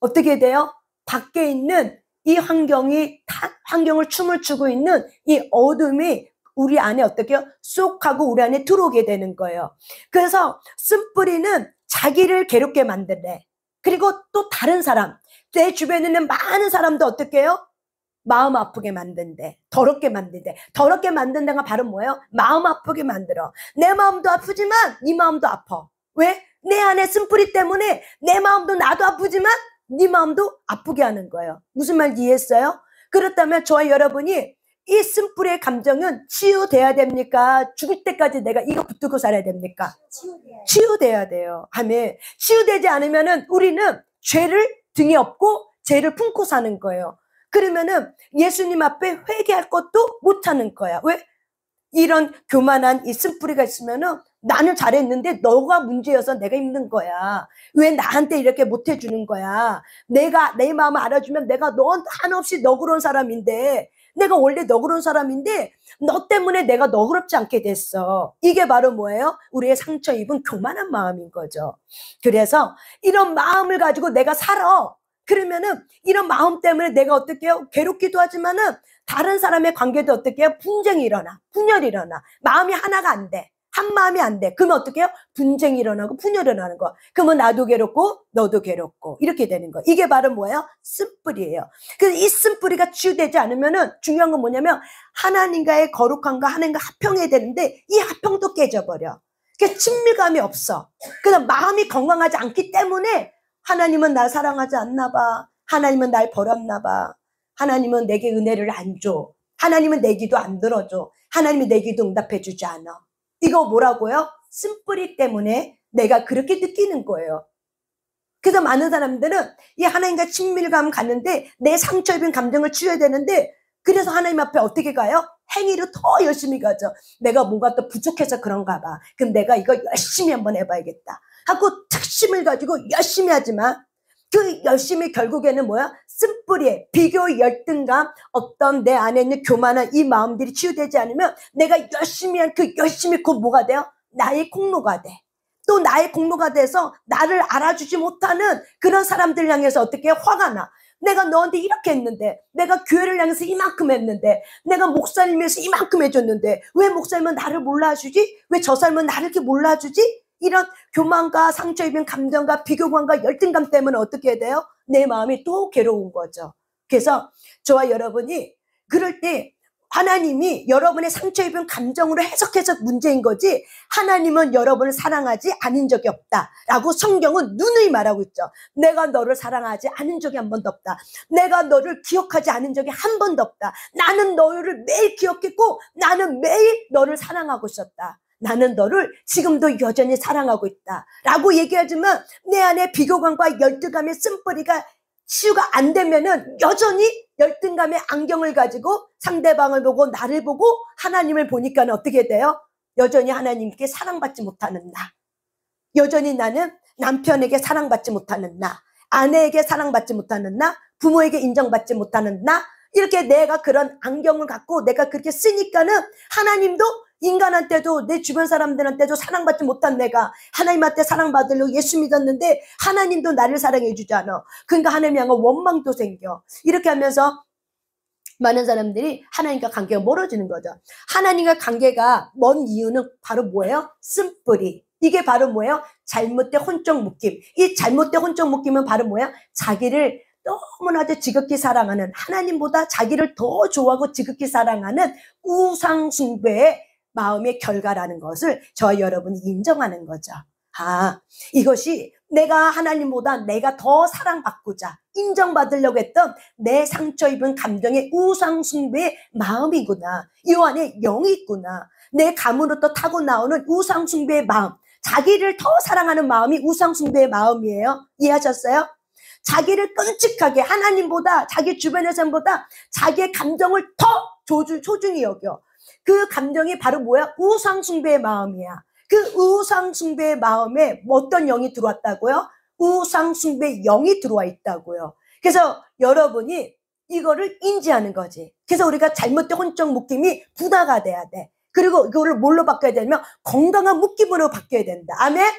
어떻게 돼요? 밖에 있는 이 환경을 춤을 추고 있는 이 어둠이 우리 안에 어떻게 해요? 쏙 하고 우리 안에 들어오게 되는 거예요. 그래서 쓴뿌리는 자기를 괴롭게 만들래. 그리고 또 다른 사람, 내 주변에 있는 많은 사람도 어떻게 해요? 마음 아프게 만든대. 더럽게 만든대. 더럽게 만든다가 바로 뭐예요? 마음 아프게 만들어. 내 마음도 아프지만 네 마음도 아파. 왜? 내 안에 쓴뿌리 때문에 내 마음도 나도 아프지만 네 마음도 아프게 하는 거예요. 무슨 말인지 이해했어요? 그렇다면 저와 여러분이 이 쓴뿌리의 감정은 치유돼야 됩니까? 죽을 때까지 내가 이거 붙들고 살아야 됩니까? 치유돼야 돼요. 아멘. 치유되지 않으면은 우리는 죄를 등에 업고 죄를 품고 사는 거예요. 그러면은 예수님 앞에 회개할 것도 못하는 거야. 왜? 이런 교만한 이 쓴뿌리가 있으면은 나는 잘했는데 너가 문제여서 내가 힘든 거야. 왜 나한테 이렇게 못해주는 거야? 내가 내 마음을 알아주면 내가 넌 한없이 너그러운 사람인데, 내가 원래 너그러운 사람인데 너 때문에 내가 너그럽지 않게 됐어. 이게 바로 뭐예요? 우리의 상처 입은 교만한 마음인 거죠. 그래서 이런 마음을 가지고 내가 살아. 그러면은 이런 마음 때문에 내가 어떻게 해요? 괴롭기도 하지만은 다른 사람의 관계도 어떻게 해요? 분쟁이 일어나. 분열이 일어나. 마음이 하나가 안 돼. 한 마음이 안 돼. 그러면 어떻게 해요? 분쟁이 일어나고 분열이 일어나는 거. 그러면 나도 괴롭고 너도 괴롭고 이렇게 되는 거. 이게 바로 뭐예요? 쓴뿌리예요. 그래서 이 쓴뿌리가 치유되지 않으면은 중요한 건 뭐냐면 하나님과의 거룩함과 하나님과 화평해야 되는데 이 화평도 깨져버려. 그러니까 친밀감이 없어. 그래서 마음이 건강하지 않기 때문에 하나님은 날 사랑하지 않나 봐. 하나님은 날 버렸나 봐. 하나님은 내게 은혜를 안 줘. 하나님은 내 기도 안 들어줘. 하나님이 내 기도 응답해 주지 않아. 이거 뭐라고요? 쓴뿌리 때문에 내가 그렇게 느끼는 거예요. 그래서 많은 사람들은 이 하나님과 친밀감 갖는데 내 상처 입은 감정을 치유해야 되는데, 그래서 하나님 앞에 어떻게 가요? 행위로 더 열심히 가죠. 내가 뭔가 또 부족해서 그런가 봐. 그럼 내가 이거 열심히 한번 해봐야겠다 하고 특심을 가지고 열심히 하지만 그 열심히 결국에는 뭐야? 쓴뿌리에 비교, 열등감, 어떤 내 안에 있는 교만한 이 마음들이 치유되지 않으면 내가 열심히 한 그 열심히 곧 뭐가 돼요? 나의 공로가 돼. 또 나의 공로가 돼서 나를 알아주지 못하는 그런 사람들 향해서 어떻게 화가 나. 내가 너한테 이렇게 했는데, 내가 교회를 향해서 이만큼 했는데, 내가 목사님 위해서 이만큼 해줬는데, 왜 목사님은 나를 몰라주지? 왜 저 사람은 나를 이렇게 몰라주지? 이런 교만과 상처 입은 감정과 비교감과 열등감 때문에 어떻게 돼요? 내 마음이 또 괴로운 거죠. 그래서 저와 여러분이 그럴 때 하나님이 여러분의 상처 입은 감정으로 해석해서 문제인 거지, 하나님은 여러분을 사랑하지 않은 적이 없다라고 성경은 누누이 말하고 있죠. 내가 너를 사랑하지 않은 적이 한 번도 없다. 내가 너를 기억하지 않은 적이 한 번도 없다. 나는 너를 매일 기억했고 나는 매일 너를 사랑하고 있었다. 나는 너를 지금도 여전히 사랑하고 있다 라고 얘기하지만 내 안에 비교감과 열등감의 쓴뿌리가 치유가 안 되면은 여전히 열등감의 안경을 가지고 상대방을 보고 나를 보고 하나님을 보니까는 어떻게 돼요? 여전히 하나님께 사랑받지 못하는 나. 여전히 나는 남편에게 사랑받지 못하는 나. 아내에게 사랑받지 못하는 나. 부모에게 인정받지 못하는 나. 이렇게 내가 그런 안경을 갖고 내가 그렇게 쓰니까는 하나님도 인간한테도 내 주변 사람들한테도 사랑받지 못한 내가 하나님한테 사랑받으려고 예수 믿었는데 하나님도 나를 사랑해 주지 않아. 그러니까 하나님 향한 원망도 생겨. 이렇게 하면서 많은 사람들이 하나님과 관계가 멀어지는 거죠. 하나님과 관계가 먼 이유는 바로 뭐예요? 쓴뿌리. 이게 바로 뭐예요? 잘못된 혼적 묶임. 이 잘못된 혼적 묶임은 바로 뭐예요? 자기를 너무나도 지극히 사랑하는, 하나님보다 자기를 더 좋아하고 지극히 사랑하는 우상 숭배의 마음의 결과라는 것을 저와 여러분이 인정하는 거죠. 이것이 내가 하나님보다 내가 더 사랑받고자 인정받으려고 했던 내 상처 입은 감정의 우상 숭배의 마음이구나. 이 안에 영이 있구나. 내 감으로부터 타고 나오는 우상 숭배의 마음, 자기를 더 사랑하는 마음이 우상 숭배의 마음이에요. 이해하셨어요? 자기를 끔찍하게 하나님보다 자기 주변의 사람보다 자기의 감정을 더 소중히 여겨. 그 감정이 바로 뭐야? 우상 숭배의 마음이야. 그 우상 숭배의 마음에 어떤 영이 들어왔다고요? 우상 숭배의 영이 들어와 있다고요. 그래서 여러분이 이거를 인지하는 거지. 그래서 우리가 잘못된 혼적 묶임이 분화가 돼야 돼. 그리고 이거를 뭘로 바꿔야 되냐면 건강한 묶임으로 바뀌어야 된다. 아멘?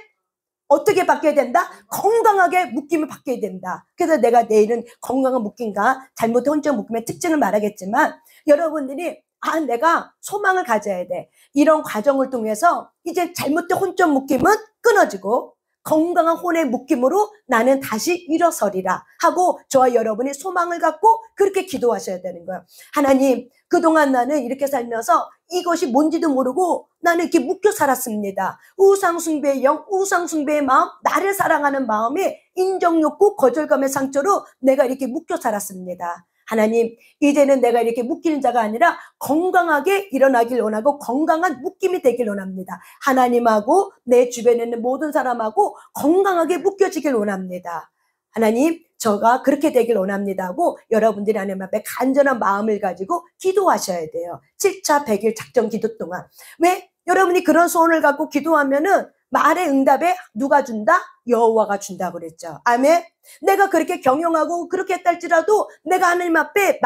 어떻게 바뀌어야 된다? 건강하게 묶임을 바뀌어야 된다. 그래서 내가 내일은 건강한 묶임과 잘못된 혼적 묶임의 특징을 말하겠지만 여러분들이 내가 소망을 가져야 돼. 이런 과정을 통해서 이제 잘못된 혼적 묶임은 끊어지고 건강한 혼의 묶임으로 나는 다시 일어서리라 하고 저와 여러분이 소망을 갖고 그렇게 기도하셔야 되는 거예요. 하나님, 그동안 나는 이렇게 살면서 이것이 뭔지도 모르고 나는 이렇게 묶여 살았습니다. 우상숭배의 영, 우상숭배의 마음, 나를 사랑하는 마음에 인정욕구, 거절감의 상처로 내가 이렇게 묶여 살았습니다. 하나님, 이제는 내가 이렇게 묶이는 자가 아니라 건강하게 일어나길 원하고 건강한 묶임이 되길 원합니다. 하나님하고 내 주변에 있는 모든 사람하고 건강하게 묶여지길 원합니다. 하나님, 저가 그렇게 되길 원합니다 하고 여러분들이 하나님 앞에 간절한 마음을 가지고 기도하셔야 돼요. 7차 100일 작정 기도 동안. 왜? 여러분이 그런 소원을 갖고 기도하면은 말의 응답에 누가 준다? 여호와가 준다고 그랬죠. 아멘. 내가 그렇게 경영하고 그렇게 했다 할지라도 내가 하나님 앞에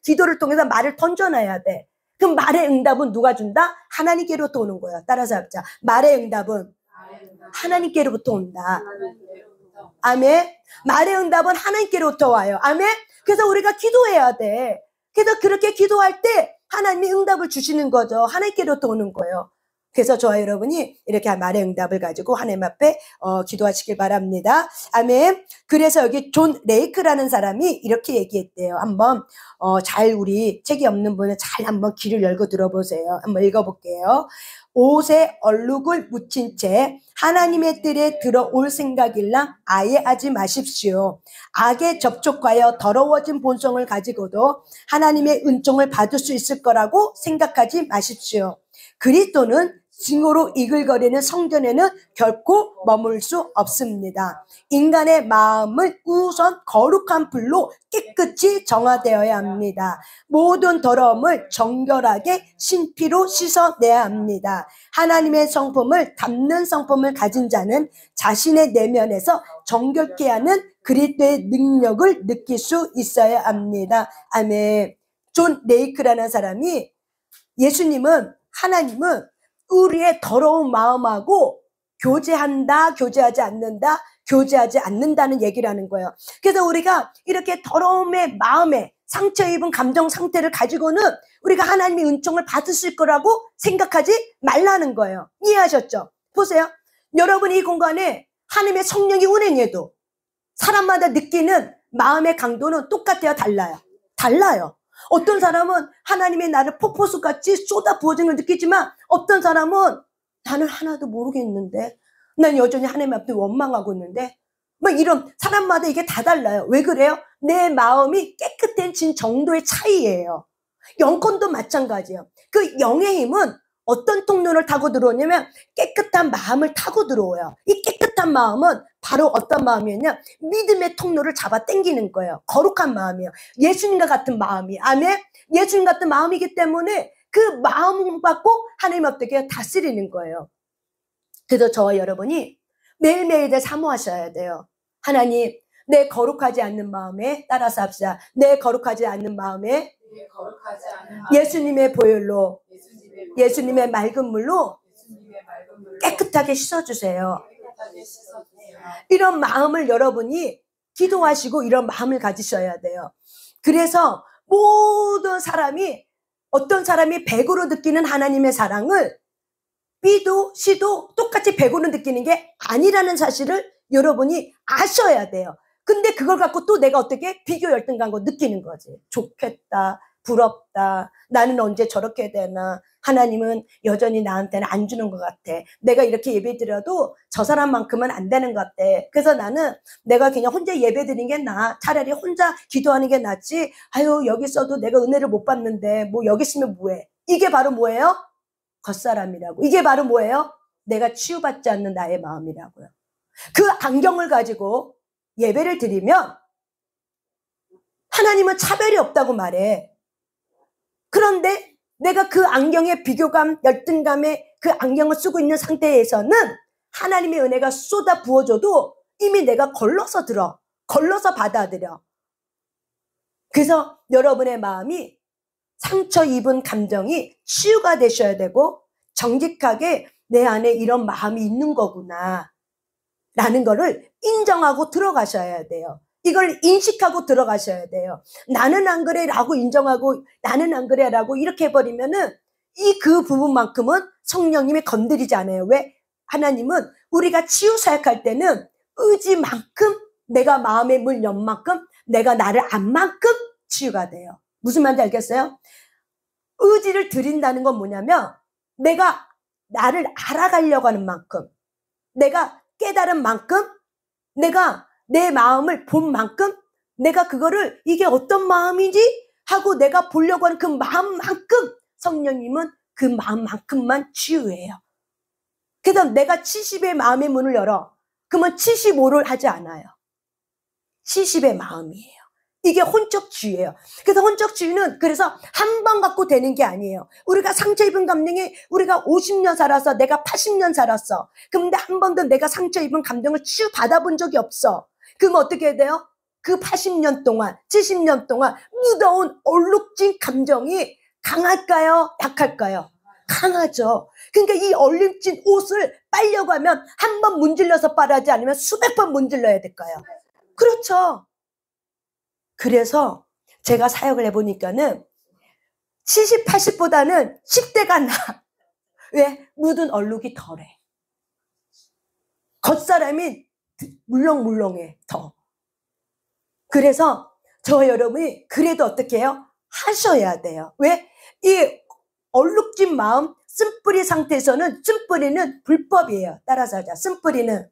기도를 통해서 말을 던져놔야 돼. 그럼 말의 응답은 누가 준다? 하나님께로부터 오는 거예요. 따라서 합자. 말의 응답은 하나님께로부터 온다. 아멘. 말의 응답은 하나님께로부터 와요. 아멘. 그래서 우리가 기도해야 돼. 그래서 그렇게 기도할 때 하나님이 응답을 주시는 거죠. 하나님께로부터 오는 거예요. 그래서 저와 여러분이 이렇게 말의 응답을 가지고 하나님 앞에 기도하시길 바랍니다. 아멘. 그래서 여기 존 레이크라는 사람이 이렇게 얘기했대요. 한번 우리 책이 없는 분은 잘 한번 귀를 열고 들어보세요. 한번 읽어볼게요. 옷에 얼룩을 묻힌 채 하나님의 뜰에 들어올 생각일랑 아예 하지 마십시오. 악에 접촉하여 더러워진 본성을 가지고도 하나님의 은총을 받을 수 있을 거라고 생각하지 마십시오. 그리스도는 징후로 이글거리는 성전에는 결코 머물 수 없습니다. 인간의 마음을 우선 거룩한 불로 깨끗이 정화되어야 합니다. 모든 더러움을 정결하게 신피로 씻어내야 합니다. 하나님의 성품을 담는 성품을 가진 자는 자신의 내면에서 정결케 하는 그리스도의 능력을 느낄 수 있어야 합니다. 아멘. 존 레이크라는 사람이 하나님은 우리의 더러운 마음하고 교제한다, 교제하지 않는다, 교제하지 않는다는 얘기를 하는 거예요. 그래서 우리가 이렇게 더러움의 마음에 상처 입은 감정 상태를 가지고는 우리가 하나님의 은총을 받으실 거라고 생각하지 말라는 거예요. 이해하셨죠? 보세요. 여러분 이 공간에 하나님의 성령이 운행해도 사람마다 느끼는 마음의 강도는 똑같아요? 달라요? 달라요. 어떤 사람은 하나님의 나를 폭포수같이 쏟아 부어진 걸 느끼지만 어떤 사람은 나는 하나도 모르겠는데 난 여전히 하나님 앞에 원망하고 있는데 막 이런 사람마다 이게 다 달라요. 왜 그래요? 내 마음이 깨끗해진 정도의 차이예요. 영권도 마찬가지예요. 그 영의 힘은 어떤 통로를 타고 들어오냐면 깨끗한 마음을 타고 들어와요. 이 깨끗한 마음은 바로 어떤 마음이었냐? 믿음의 통로를 잡아 당기는 거예요. 거룩한 마음이에요. 예수님과 같은 마음이. 아멘? 예수님 같은 마음이기 때문에 그 마음을 받고 하나님 어떻게 다스리는 거예요. 그래서 저와 여러분이 매일매일 사모하셔야 돼요. 하나님, 내 거룩하지 않는 마음에 따라서 합시다. 내 거룩하지 않는 마음에 예수님의 보혈로, 예수님의 맑은 물로 깨끗하게 씻어주세요. 이런 마음을 여러분이 기도하시고 이런 마음을 가지셔야 돼요. 그래서 모든 사람이 어떤 사람이 100으로 느끼는 하나님의 사랑을 B도 C도 똑같이 100으로 느끼는 게 아니라는 사실을 여러분이 아셔야 돼요. 근데 그걸 갖고 또 내가 어떻게 비교 열등감고 느끼는 거지. 좋겠다, 부럽다, 나는 언제 저렇게 되나, 하나님은 여전히 나한테는 안 주는 것 같아. 내가 이렇게 예배 드려도 저 사람만큼은 안 되는 것 같아. 그래서 나는 내가 그냥 혼자 예배 드리는 게 나아. 차라리 혼자 기도하는 게 낫지. 아유, 여기 있어도 내가 은혜를 못 받는데 뭐 여기 있으면 뭐해. 이게 바로 뭐예요? 겉사람이라고. 이게 바로 뭐예요? 내가 치유받지 않는 나의 마음이라고요. 그 안경을 가지고 예배를 드리면 하나님은 차별이 없다고 말해. 그런데 내가 그 안경의 비교감, 열등감에 그 안경을 쓰고 있는 상태에서는 하나님의 은혜가 쏟아 부어줘도 이미 내가 걸러서 들어. 걸러서 받아들여. 그래서 여러분의 마음이 상처 입은 감정이 치유가 되셔야 되고 정직하게 내 안에 이런 마음이 있는 거구나 라는 거를 인정하고 들어가셔야 돼요. 이걸 인식하고 들어가셔야 돼요. 나는 안 그래 라고 인정하고 나는 안 그래 라고 이렇게 해버리면은 그 부분만큼은 성령님이 건드리지 않아요. 왜? 하나님은 우리가 치유 사역할 때는 의지만큼 내가 마음에 물 연만큼 내가 나를 안 만큼 치유가 돼요. 무슨 말인지 알겠어요? 의지를 드린다는 건 뭐냐면 내가 나를 알아가려고 하는 만큼 내가 깨달은 만큼 내가 내 마음을 본 만큼 내가 그거를 이게 어떤 마음이지? 하고 내가 보려고 하는 그 마음만큼 성령님은 그 마음만큼만 치유해요. 그래서 내가 70의 마음의 문을 열어. 그러면 75를 하지 않아요. 70의 마음이에요. 이게 혼적주의예요. 그래서 혼적주의는 그래서 한 번 갖고 되는 게 아니에요. 우리가 상처 입은 감정이 우리가 50년 살아서 내가 80년 살았어. 근데 한 번도 내가 상처 입은 감정을 치유 받아본 적이 없어. 그럼 어떻게 해야 돼요? 그 80년 동안 70년 동안 무더운 얼룩진 감정이 강할까요? 약할까요? 강하죠. 그러니까 이 얼룩진 옷을 빨려고 하면 한 번 문질러서 빨아야지 않으면 수백 번 문질러야 될까요? 그렇죠. 그래서 제가 사역을 해보니까는 70, 80보다는 10대가 나. 왜? 묻은 얼룩이 덜해. 겉사람이 물렁물렁해, 더. 그래서 저 여러분이 그래도 어떻게 해요? 하셔야 돼요. 왜? 이 얼룩진 마음, 쓴뿌리 상태에서는 쓴뿌리는 불법이에요. 따라서 하자. 쓴뿌리는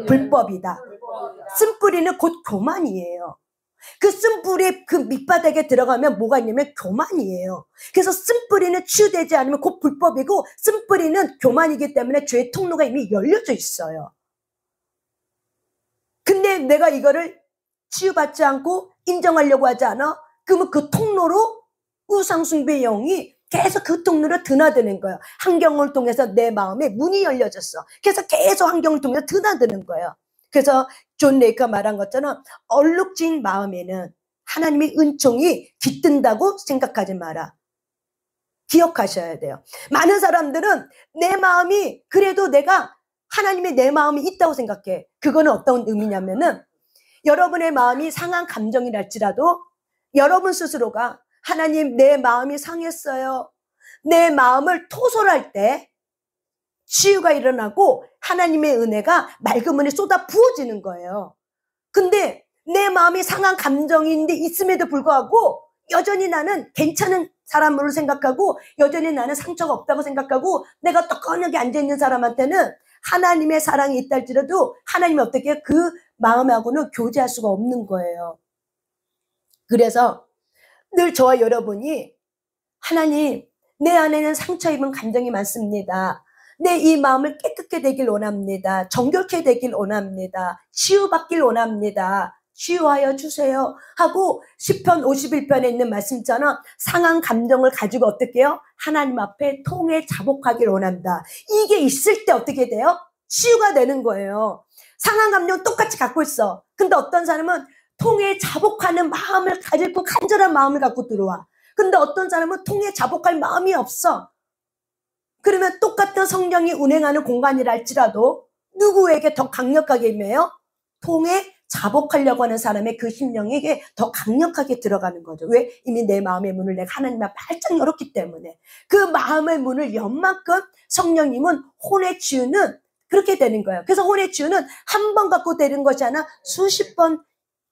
불법이다. 쓴뿌리는 곧 교만이에요. 그 쓴뿌리 그 밑바닥에 들어가면 뭐가 있냐면 교만이에요. 그래서 쓴뿌리는 치유되지 않으면 곧 불법이고 쓴뿌리는 교만이기 때문에 죄의 통로가 이미 열려져 있어요. 근데 내가 이거를 치유받지 않고 인정하려고 하지 않아? 그러면 그 통로로 우상숭배의 영이 계속 그 통로로 드나드는 거예요. 환경을 통해서 내 마음에 문이 열려졌어. 그래서 계속 환경을 통해서 드나드는 거예요. 그래서 존 레이커가 말한 것처럼 얼룩진 마음에는 하나님의 은총이 깃든다고 생각하지 마라. 기억하셔야 돼요. 많은 사람들은 내 마음이 그래도 내가 하나님의 내 마음이 있다고 생각해. 그거는 어떤 의미냐면은 여러분의 마음이 상한 감정이랄지라도 여러분 스스로가 하나님 내 마음이 상했어요. 내 마음을 토설할 때 치유가 일어나고 하나님의 은혜가 맑은 물이 쏟아 부어지는 거예요. 근데 내 마음이 상한 감정인데 있음에도 불구하고 여전히 나는 괜찮은 사람으로 생각하고 여전히 나는 상처가 없다고 생각하고 내가 떡하게 앉아있는 사람한테는 하나님의 사랑이 있다 할지라도 하나님이 어떻게 그 마음하고는 교제할 수가 없는 거예요. 그래서 늘 저와 여러분이 하나님 내 안에는 상처 입은 감정이 많습니다. 내 이 마음을 깨끗게 되길 원합니다. 정결케 되길 원합니다. 치유받길 원합니다. 치유하여 주세요 하고 시편 51편에 있는 말씀처럼 상한 감정을 가지고 어떻게 해요? 하나님 앞에 통해 자복하길 원한다. 이게 있을 때 어떻게 돼요? 치유가 되는 거예요. 상한 감정 똑같이 갖고 있어. 근데 어떤 사람은 통해 자복하는 마음을 가지고 간절한 마음을 갖고 들어와. 근데 어떤 사람은 통해 자복할 마음이 없어. 그러면 똑같은 성령이 운행하는 공간이랄지라도 누구에게 더 강력하게 임해요? 통해 자복하려고 하는 사람의 그 심령에게 더 강력하게 들어가는 거죠. 왜? 이미 내 마음의 문을 내가 하나님 앞에 활짝 열었기 때문에. 그 마음의 문을 연 만큼 성령님은 혼의 치유는 그렇게 되는 거예요. 그래서 혼의 치유는 한 번 갖고 되는 것이 아니라 수십 번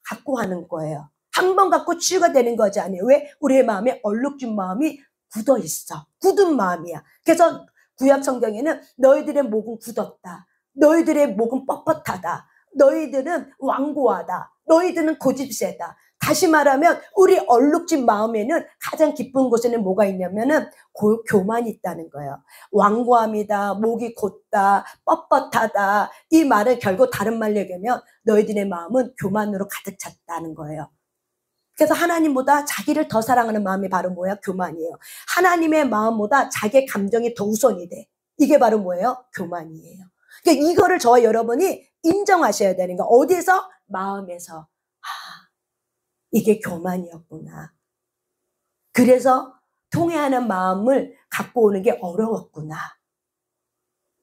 갖고 하는 거예요. 한 번 갖고 치유가 되는 것이 아니에요. 왜? 우리의 마음에 얼룩진 마음이 굳어 있어. 굳은 마음이야. 그래서 구약 성경에는 너희들의 목은 굳었다. 너희들의 목은 뻣뻣하다. 너희들은 완고하다. 너희들은 고집세다. 다시 말하면 우리 얼룩진 마음에는 가장 기쁜 곳에는 뭐가 있냐면은 교만이 있다는 거예요. 완고함이다. 목이 곧다. 뻣뻣하다. 이 말을 결국 다른 말로 얘기하면 너희들의 마음은 교만으로 가득 찼다는 거예요. 그래서 하나님보다 자기를 더 사랑하는 마음이 바로 뭐야? 교만이에요. 하나님의 마음보다 자기의 감정이 더 우선이 돼. 이게 바로 뭐예요? 교만이에요. 그러니까 이거를 저와 여러분이 인정하셔야 되는 거예요. 어디에서? 마음에서. 아, 이게 교만이었구나. 그래서 통회하는 마음을 갖고 오는 게 어려웠구나.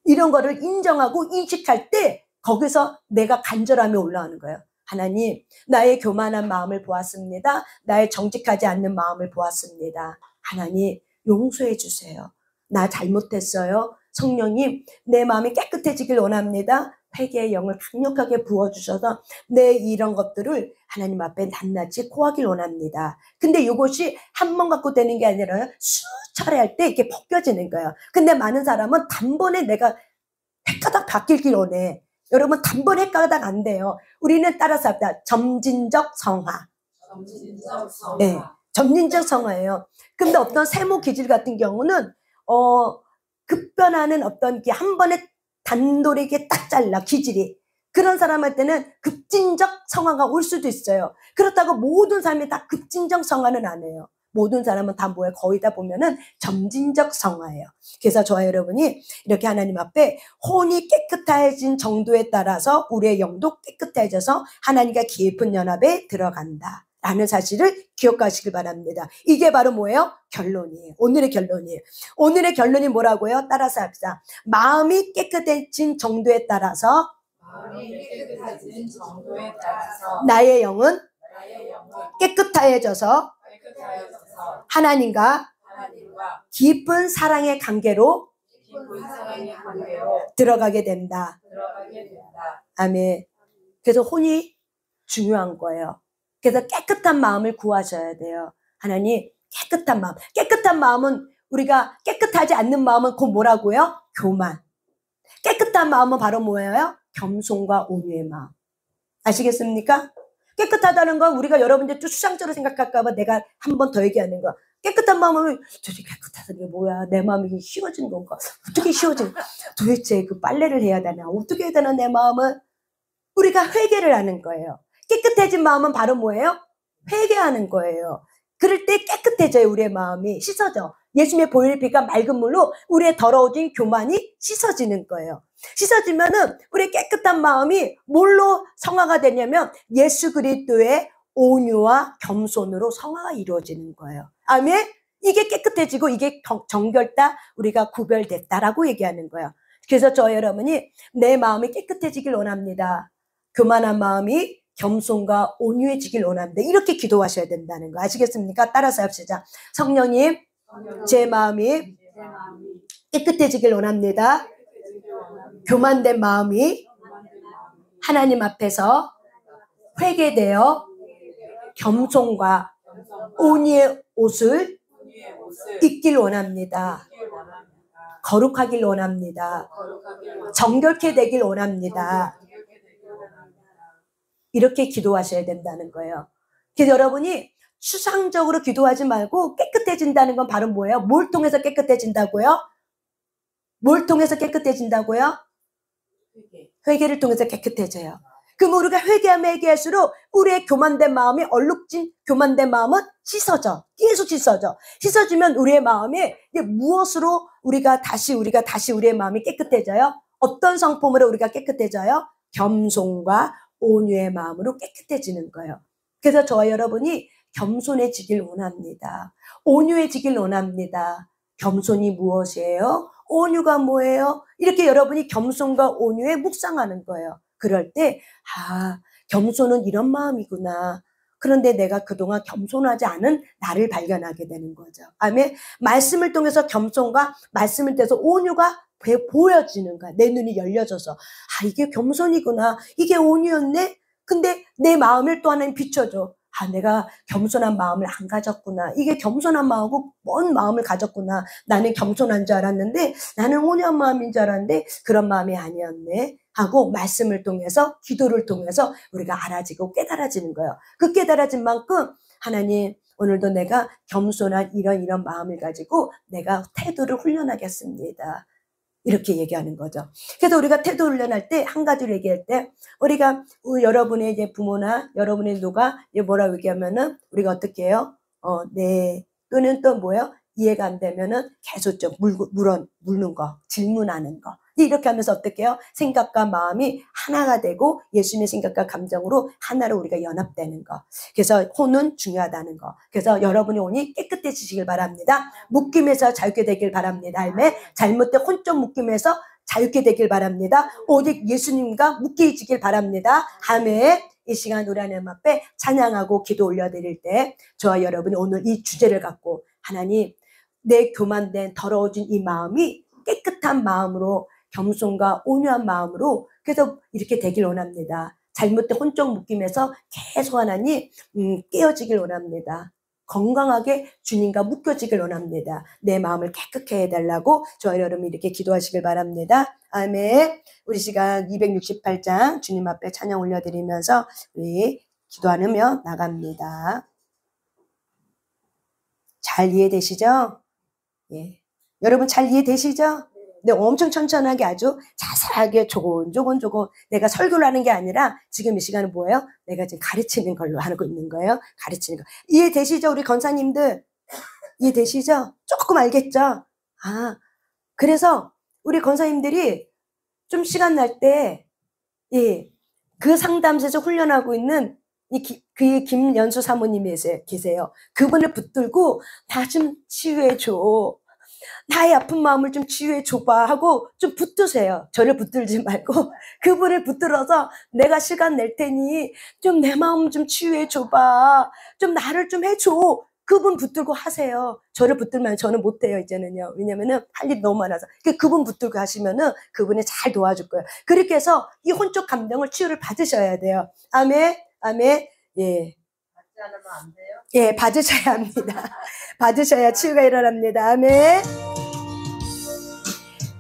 이런 거를 인정하고 인식할 때 거기서 내가 간절함이 올라오는 거예요. 하나님, 나의 교만한 마음을 보았습니다. 나의 정직하지 않는 마음을 보았습니다. 하나님, 용서해 주세요. 나 잘못했어요. 성령님, 내 마음이 깨끗해지길 원합니다. 회개의 영을 강력하게 부어주셔서 내 이런 것들을 하나님 앞에 낱낱이 고하길 원합니다. 근데 이것이 한 번 갖고 되는 게 아니라 수차례 할 때 이렇게 벗겨지는 거예요. 근데 많은 사람은 단번에 내가 헷가닥 바뀌길 원해. 여러분 단번에 헷가닥 안 돼요. 우리는 따라서 합니다. 점진적 성화. 점진적 성화. 네, 점진적 성화예요. 근데 어떤 세모 기질 같은 경우는 급변하는 어떤 게 한 번에 단도리게 딱 잘라 기질이. 그런 사람한테는 급진적 성화가 올 수도 있어요. 그렇다고 모든 사람이 다 급진적 성화는 안 해요. 모든 사람은 다 뭐예요? 거의 다 보면은 점진적 성화예요. 그래서 저와 여러분이 이렇게 하나님 앞에 혼이 깨끗해진 정도에 따라서 우리의 영도 깨끗해져서 하나님과 깊은 연합에 들어간다. 라는 사실을 기억하시길 바랍니다. 이게 바로 뭐예요? 결론이에요. 오늘의 결론이에요. 오늘의 결론이 뭐라고요? 따라서 합시다. 마음이 깨끗해진 정도에 따라서 나의 영은 깨끗해져서 하나님과 깊은 사랑의 관계로 들어가게 된다. 아멘. 그래서 혼이 중요한 거예요. 그래서 깨끗한 마음을 구하셔야 돼요. 하나님, 깨끗한 마음. 깨끗한 마음은 우리가 깨끗하지 않는 마음은 곧 뭐라고요? 교만. 깨끗한 마음은 바로 뭐예요? 겸손과 온유의 마음. 아시겠습니까? 깨끗하다는 건 우리가 여러분들 또 수상처럼 생각할까봐 내가 한 번 더 얘기하는 거. 깨끗한 마음은 저기 깨끗하다는 게 뭐야? 내 마음이 쉬워진 건가? 어떻게 쉬워진 건가? 도대체 그 빨래를 해야 되나? 어떻게 해야 되나 내 마음은? 우리가 회개를 하는 거예요. 깨끗해진 마음은 바로 뭐예요? 회개하는 거예요. 그럴 때 깨끗해져요. 우리의 마음이 씻어져. 예수님의 보혈의 피가 맑은 물로 우리의 더러워진 교만이 씻어지는 거예요. 씻어지면은 우리의 깨끗한 마음이 뭘로 성화가 되냐면 예수 그리스도의 온유와 겸손으로 성화가 이루어지는 거예요. 아멘? 이게 깨끗해지고 이게 정결다, 우리가 구별됐다라고 얘기하는 거예요. 그래서 저 여러분이 내 마음이 깨끗해지길 원합니다. 교만한 마음이 겸손과 온유해지길 원합니다. 이렇게 기도하셔야 된다는 거 아시겠습니까? 따라서 합시다. 성령님, 제 마음이 깨끗해지길 원합니다. 교만된 마음이 하나님 앞에서 회개되어 겸손과 온유의 옷을 입길 원합니다. 거룩하길 원합니다. 정결케 되길 원합니다. 이렇게 기도하셔야 된다는 거예요. 그래서 여러분이 추상적으로 기도하지 말고 깨끗해진다는 건 바로 뭐예요? 뭘 통해서 깨끗해진다고요? 뭘 통해서 깨끗해진다고요? 회개를 통해서 깨끗해져요. 그럼 우리가 회개하면 회개할수록 우리의 교만된 마음이 얼룩진 교만된 마음은 씻어져. 계속 씻어져. 씻어지면 우리의 마음이 무엇으로 우리가 다시 우리의 마음이 깨끗해져요? 어떤 성품으로 우리가 깨끗해져요? 겸손과 온유의 마음으로 깨끗해지는 거예요. 그래서 저와 여러분이 겸손해지길 원합니다. 온유해지길 원합니다. 겸손이 무엇이에요? 온유가 뭐예요? 이렇게 여러분이 겸손과 온유에 묵상하는 거예요. 그럴 때 겸손은 이런 마음이구나. 그런데 내가 그동안 겸손하지 않은 나를 발견하게 되는 거죠. 아멘. 말씀을 통해서 겸손과 말씀을 통해서 온유가 보여지는 거야. 내 눈이 열려져서 이게 겸손이구나. 이게 온유였네. 근데 내 마음을 또 하나님 비춰줘. 내가 겸손한 마음을 안 가졌구나. 이게 겸손한 마음하고 먼 마음을 가졌구나. 나는 겸손한 줄 알았는데 나는 온유한 마음인 줄 알았는데 그런 마음이 아니었네. 하고 말씀을 통해서 기도를 통해서 우리가 알아지고 깨달아지는 거예요. 그 깨달아진 만큼 하나님 오늘도 내가 겸손한 이런 마음을 가지고 내가 태도를 훈련하겠습니다. 이렇게 얘기하는 거죠. 그래서 우리가 태도 훈련할 때 한 가지를 얘기할 때 우리가 여러분의 이제 부모나 여러분의 누가 뭐라고 얘기하면은 우리가 어떻게 해요? 네. 또는 또 뭐예요? 이해가 안 되면은 계속 좀 묻는 거, 질문하는 거. 이렇게 하면서 어떻게 해요? 생각과 마음이 하나가 되고 예수님의 생각과 감정으로 하나로 우리가 연합되는 거. 그래서 혼은 중요하다는 거. 그래서 여러분의 혼이 깨끗해지시길 바랍니다. 묶임에서 자유케 되길 바랍니다. 아멘. 잘못된 혼적 묶임에서 자유케 되길 바랍니다. 오직 예수님과 묶여지길 바랍니다. 아멘. 이 시간 우리 하나님 앞에 찬양하고 기도 올려드릴 때 저와 여러분이 오늘 이 주제를 갖고 하나님 내 교만된 더러워진 이 마음이 깨끗한 마음으로 겸손과 온유한 마음으로 그래서 이렇게 되길 원합니다. 잘못된 혼적 묶임에서 계속 하나님 깨어지길 원합니다. 건강하게 주님과 묶여지길 원합니다. 내 마음을 깨끗게 해달라고 저와 여러분 이렇게 기도하시길 바랍니다. 아멘. 우리 시간 268장 주님 앞에 찬양 올려드리면서 우리 기도하며 나갑니다. 잘 이해되시죠? 예. 여러분 잘 이해되시죠? 네, 엄청 천천하게 아주 자세하게 조곤조곤 내가 설교를 하는 게 아니라 지금 이 시간은 뭐예요? 내가 지금 가르치는 걸로 하고 있는 거예요. 가르치는 거. 이해되시죠? 우리 권사님들. 이해되시죠? 조금 알겠죠? 그래서 우리 권사님들이 좀 시간 날 때, 그 상담소에서 훈련하고 있는 그 김연수 사모님이 계세요. 그분을 붙들고 나 좀 치유해줘. 나의 아픈 마음을 좀 치유해줘봐 하고 좀 붙드세요. 저를 붙들지 말고 그분을 붙들어서 내가 시간 낼 테니 좀 내 마음 좀 치유해줘봐. 좀 나를 좀 해줘. 그분 붙들고 하세요. 저를 붙들면 저는 못해요, 이제는요. 왜냐면은 할 일이 너무 많아서. 그분 붙들고 하시면은 그분이 잘 도와줄 거예요. 그렇게 해서 이 혼적 감정을 치유를 받으셔야 돼요. 아멘, 아멘. 예. 받지 않으면 안 돼요? 예, 받으셔야 합니다. 받으셔야 치유가 일어납니다. 아멘.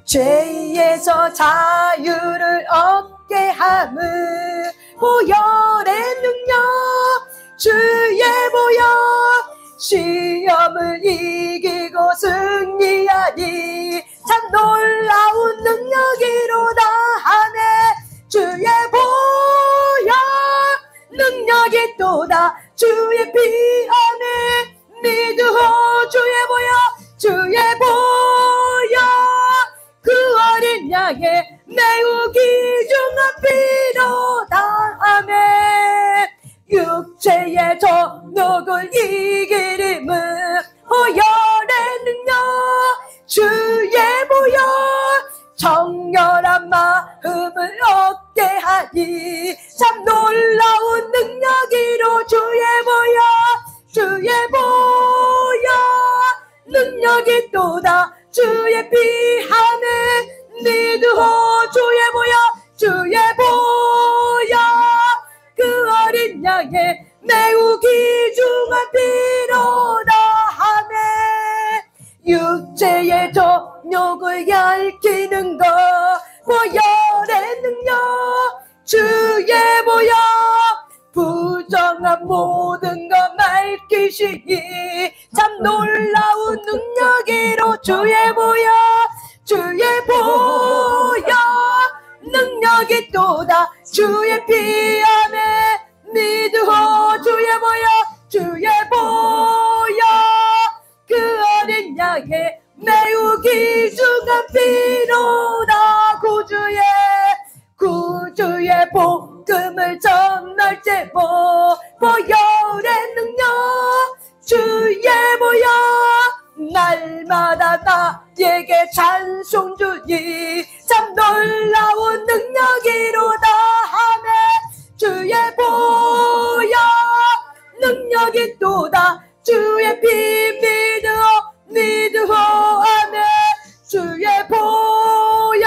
죄에서 자유를 얻게 함을 보혈의 능력 주의 보혈 시험을 이기고 승리하니 참 놀라운 능력이로다 하네 주의 보혈 능력이 또다 주의 피 안에 믿으오 주의 보혈 그 어린 양의 매우 귀중한 피로다 아멘 육체의 정욕을 이기림은 보혈 능력이 또다 주의 피함에 믿으오 주의 보여 주의 보여 그 어린 양의 매우 귀중한 피로다 하네 육체의 정욕을 얇히는 것 보혈의 능력 주의 보여 부정한 모든 것 맑히시니 참 놀라운 능력이로 주의 보여 능력이 또다 주의 피함에 믿으오 주의 보여 그 어린 양의 매우 귀중한 피로다 구주의 복음을 전할 때 보혈의 능력 주의 보여 날마다 나에게 찬송 주니 참 놀라운 능력이로다 하네 주의 보여 능력이 또다 주의 피 믿으오 하네 주의 보여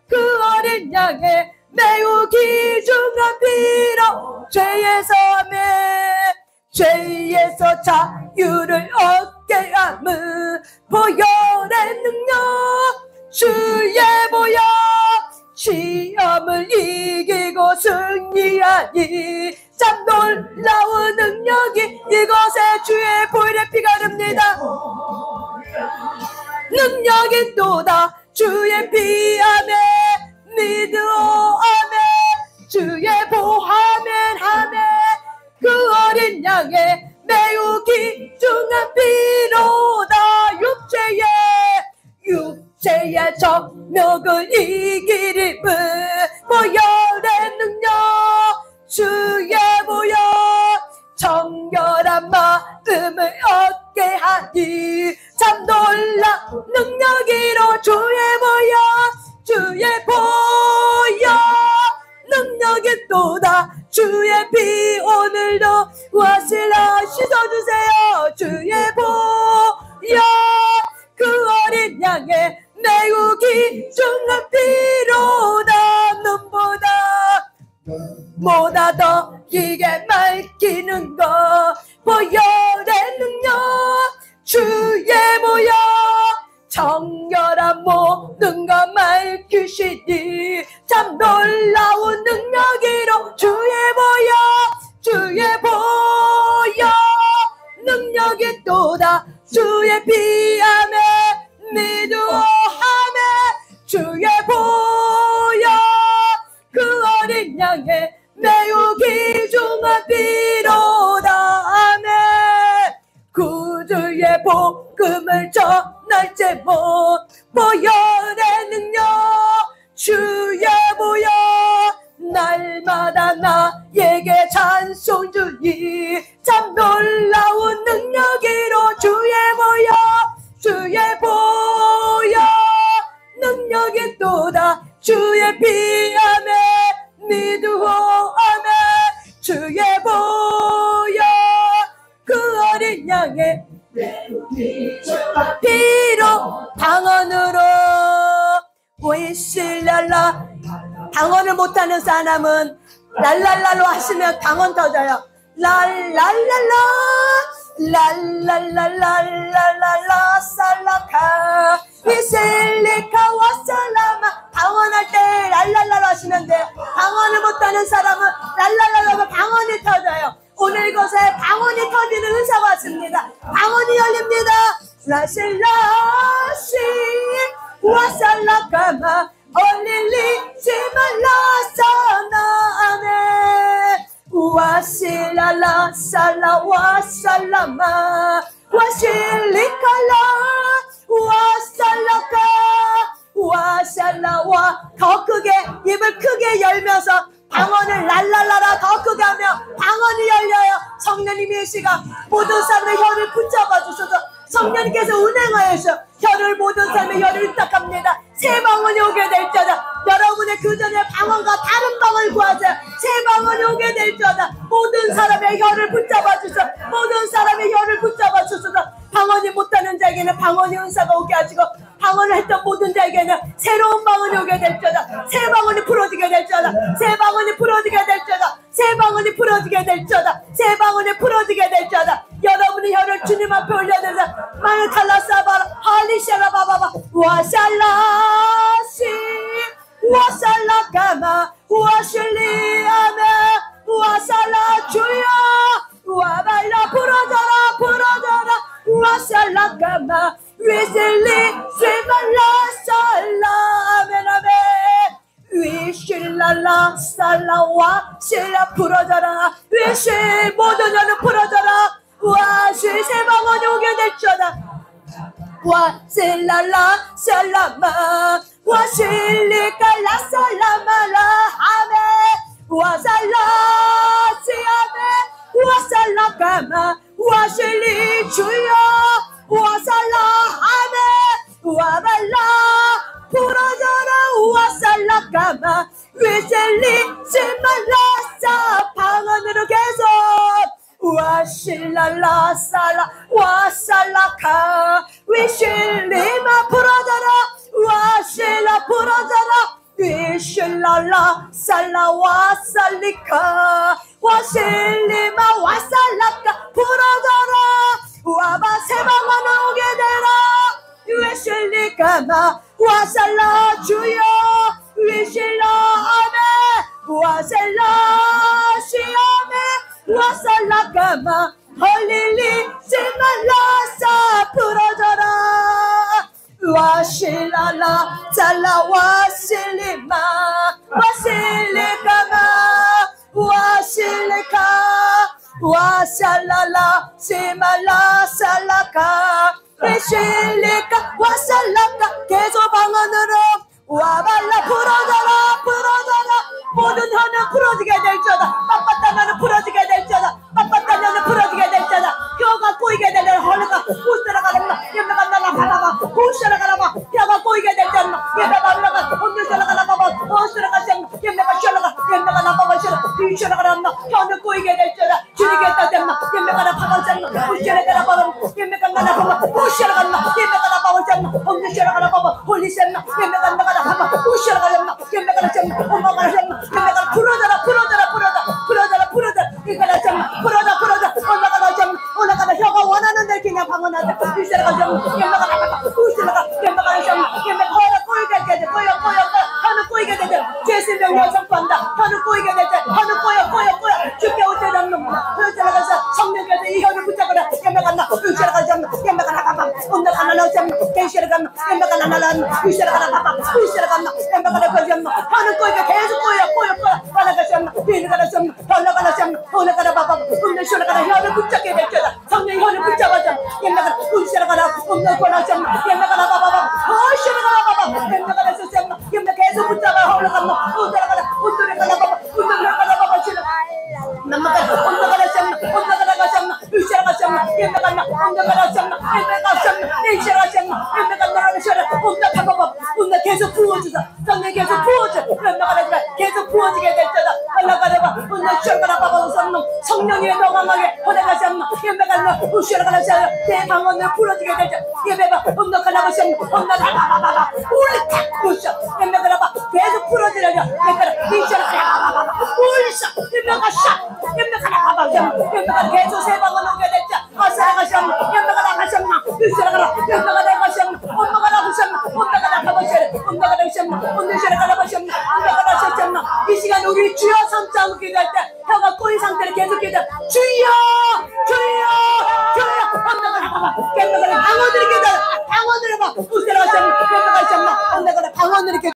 그 어린 양의 매우 귀중한 피로 죄에서 자유를 얻게 함은 보혈의 능력 주의 보여 시험을 이기고 승리하니 참 놀라운 능력이 이곳에 주의 보혈의 피가 흐릅니다 능력이 또다 주의 피함에 믿으오 아멘 주의 보하멘 하네 그 어린 양의 매우 귀중한 피로다 육체의 정욕을 이기림은 보혈의 능력 주의 보혈 정결한 마음을 얻게 하니 참 놀라운 능력이로 주의 보혈 능력이 또다 주의 피 오늘도 와실라 씻어주세요 주의 보혈 그 어린 양의 매우 귀중한 피로다 눈보다 더 이게 맑히는 것 보혈의 능력 주의 보혈 정결한 모든 것 맑히시니 참 놀라운 능력이로 주의 보혈 능력이 또다 주의 피함에 믿으오 하네 주의 보혈 그 어린 양의 매우 귀중한 피로다 아멘 구주의 복음을 전할 제목 보혈의 능력 주의 보혈 날마다 나에게 찬송 주니 참 놀라운 능력이로 주의 보혈 능력이 또다 주의 피함에 믿으오 아멘 주의 보혈 그 어린 양의 피로 방언으로 오이실랄라 방언을 못하는 사람은 랄랄라로 하시면 방언 터져요 랄랄랄라 랄랄랄랄랄랄라 살라카 이실리카 와살라마 방언할 때 랄랄라로 하시면 돼요 방언을 못하는 사람은 랄랄랄라로 방언이 터져요 오늘 이곳에 방언이 터지는 은사가 왔습니다 방언이 열립니다 라실라시 와살라카마 얼릴리지 말라사나네 와실랄라 살라 와살라마 와실리칼라 와살라카 와살라와 더 크게 입을 크게 열면서 방언을 랄랄라라 더 크게 하며 방언이 열려요 성령님의 시간 모든 사람의 혀를 붙잡아 주셔서 성령님께서 운행하여 주셔 혀를 모든 사람의 혀를 율탁합니다 새 방언이 오게 될지어다 여러분의 그전의 방언과 다른 방언을 구하세요 새 방언이 오게 될지어다 모든 사람의 혀를 붙잡아 주셔 모든 사람의 혀를 붙잡아 주셔서 방언이 못한 하는 자에게는 방언의 은사가 오게 하시고 방언을 했던 모든 자에게는 새로운 방언이 오게 될지어다. 새 방언이 풀어지게 될지어다. 새 방언이 풀어지게 될지어다. 새 방언이 풀어지게 될지어다. 새 방언이 풀어지게 될지어다. 여러분의 혀를 주님 앞에 올려드려서 마늘 탈라사바라 할리샤라바바바 와샬라시 와살라카마 와실리아메 와살라 주여 와발라 풀어져라 풀어져라 와살라카마 위실리 세발라 살라 아멘아멘 위실랄라 살라와 실라 풀어져라 위실 모든 여는 풀어져라 와실 세방언이 오게 될지어다 와실랄라 살라마 와실리칼라 살라마라 아멘 와살라 시아멘 와살라카마 와실리 주여 와살라 아멘 와발라 풀어져라 와살라카마 위셀리 시말라사 방언으로 계속 와실랄라 살라 와살라카 위실리마 풀어져라 와실라 풀어져라 위실랄라 살라 와살리카 와실리마 와살라카 풀어져라 와바 세방만 오게 되라 위실리카마 와살라 주여 위실라 아멘 와살라 시아멘 와살라카마 헐릴리 시말라사 풀어져라 와실라라 잘라 와실리마 와실리카마 와실리카 와살라라 시말라 살라카 위실리카 와살라카 계속 방언으로 와발라 풀어져라 풀어져라 모든 혀는 풀어지게 될지어다 빳빳하면은 풀어지게 될지어다 빳빳하면은 풀어지게 될지어다 혀가 꼬이게 되는 헐가 우스라가라 예매가 나라 바라봐 우스라가라봐 혀가 꼬이게 될지어다 예매가 나라가 온들라가라봐 우스라가셈 예매가 셔라가 예매가 나봐봐 셔라 이셔라가라마 혀는 꼬이게 될지어다 주니겠다 셈나 예매가 나봐봐 우스라가라봐 예매가 나라봐 우스라가라 예매가 나봐봐 셈나 온들라가라봐 홀리셈나 예매가 나가라봐 우스라가라마 예매가 나셈나 엄마가 셈나 예매가 풀어져라 풀어져라 풀어져 풀어져라 풀어져 이거라 셈나 풀어져 풀어져 올라가라 셈 올라가라 혀가 원하는 대로 그냥 방언하자 우스라가 셈 예매가 나가봐 우스라가 예매가 셈 예매가 혀가 꼬이게 되지 꼬여 혀는 꼬이게 되지 죄수 명령 선포한다 혀는 꼬이게 되지 혀는 꼬여 죽게 올 때는 놈아 우스라가서 성령께서 이 혀를 붙잡아라 예매가 나 우스라가 셈 예매가 나가봐 온다가 나라 셈 대시라가 예매가 나라 우스라가 나가봐 우스라가 나 예매가 나가 셈 혀는 꼬이게 계속 꼬여 하나가 셈 비누가 셈 올라가라 셈 올라가라 봐봐 온다 쇼라가라 혀를 붙잡게 될 거다 성령 혀를 붙잡아자 예매가 우스라가라 온다 꼬라 셈 예매가 나가봐 쇼라가라 봐봐 예매가 나서 셈 예매 계속 붙잡아 올라가라 온다가라 온도라가라 봐봐 온도라가라 봐봐 쇼라 남마가 온다가라 셈 온다가라 셈 우스라가 셈 예매가 나 온다가라 셈 예매가 셈 이시라가 셈 예매가 나라 쇼라 온다 봐봐 온다 계속 부어주자 성령 계속 부어줘 예매가 계속 부어지게 될 거다 올라가라 온다 쇼라가라 봐봐 성령이 명함하게 보내가 셈 예매가 나 우스라가라 셈 내 방언을 풀어지게 될 거다 예매가 온다 가라가 셈 온다 가라바바바 울탁 부셔 예매가 봐 계속 풀어지려냐 예매가 이시라가라 울셔 예매가 샥 예매가 나가봐 예매가 계속 세 방언 오게 됐자 아사라가 셈 예매가 나가 셈 이시라가라 예매가 나가 셈 엄마가 나가 셈 엄마가 나가 셈 엄마가 나가 셈 엄마가 나가 셈 엄마가 나가 셈 이 시간 우리 주여 선자하고 기도할 때 혀가 꼬인 상태를 계속 기도해 주여 엄마가 나가봐 예매가 방언을 기도해 방언을 봐 우스라가 셈 예매가 셈 엄마가 방언을 기도해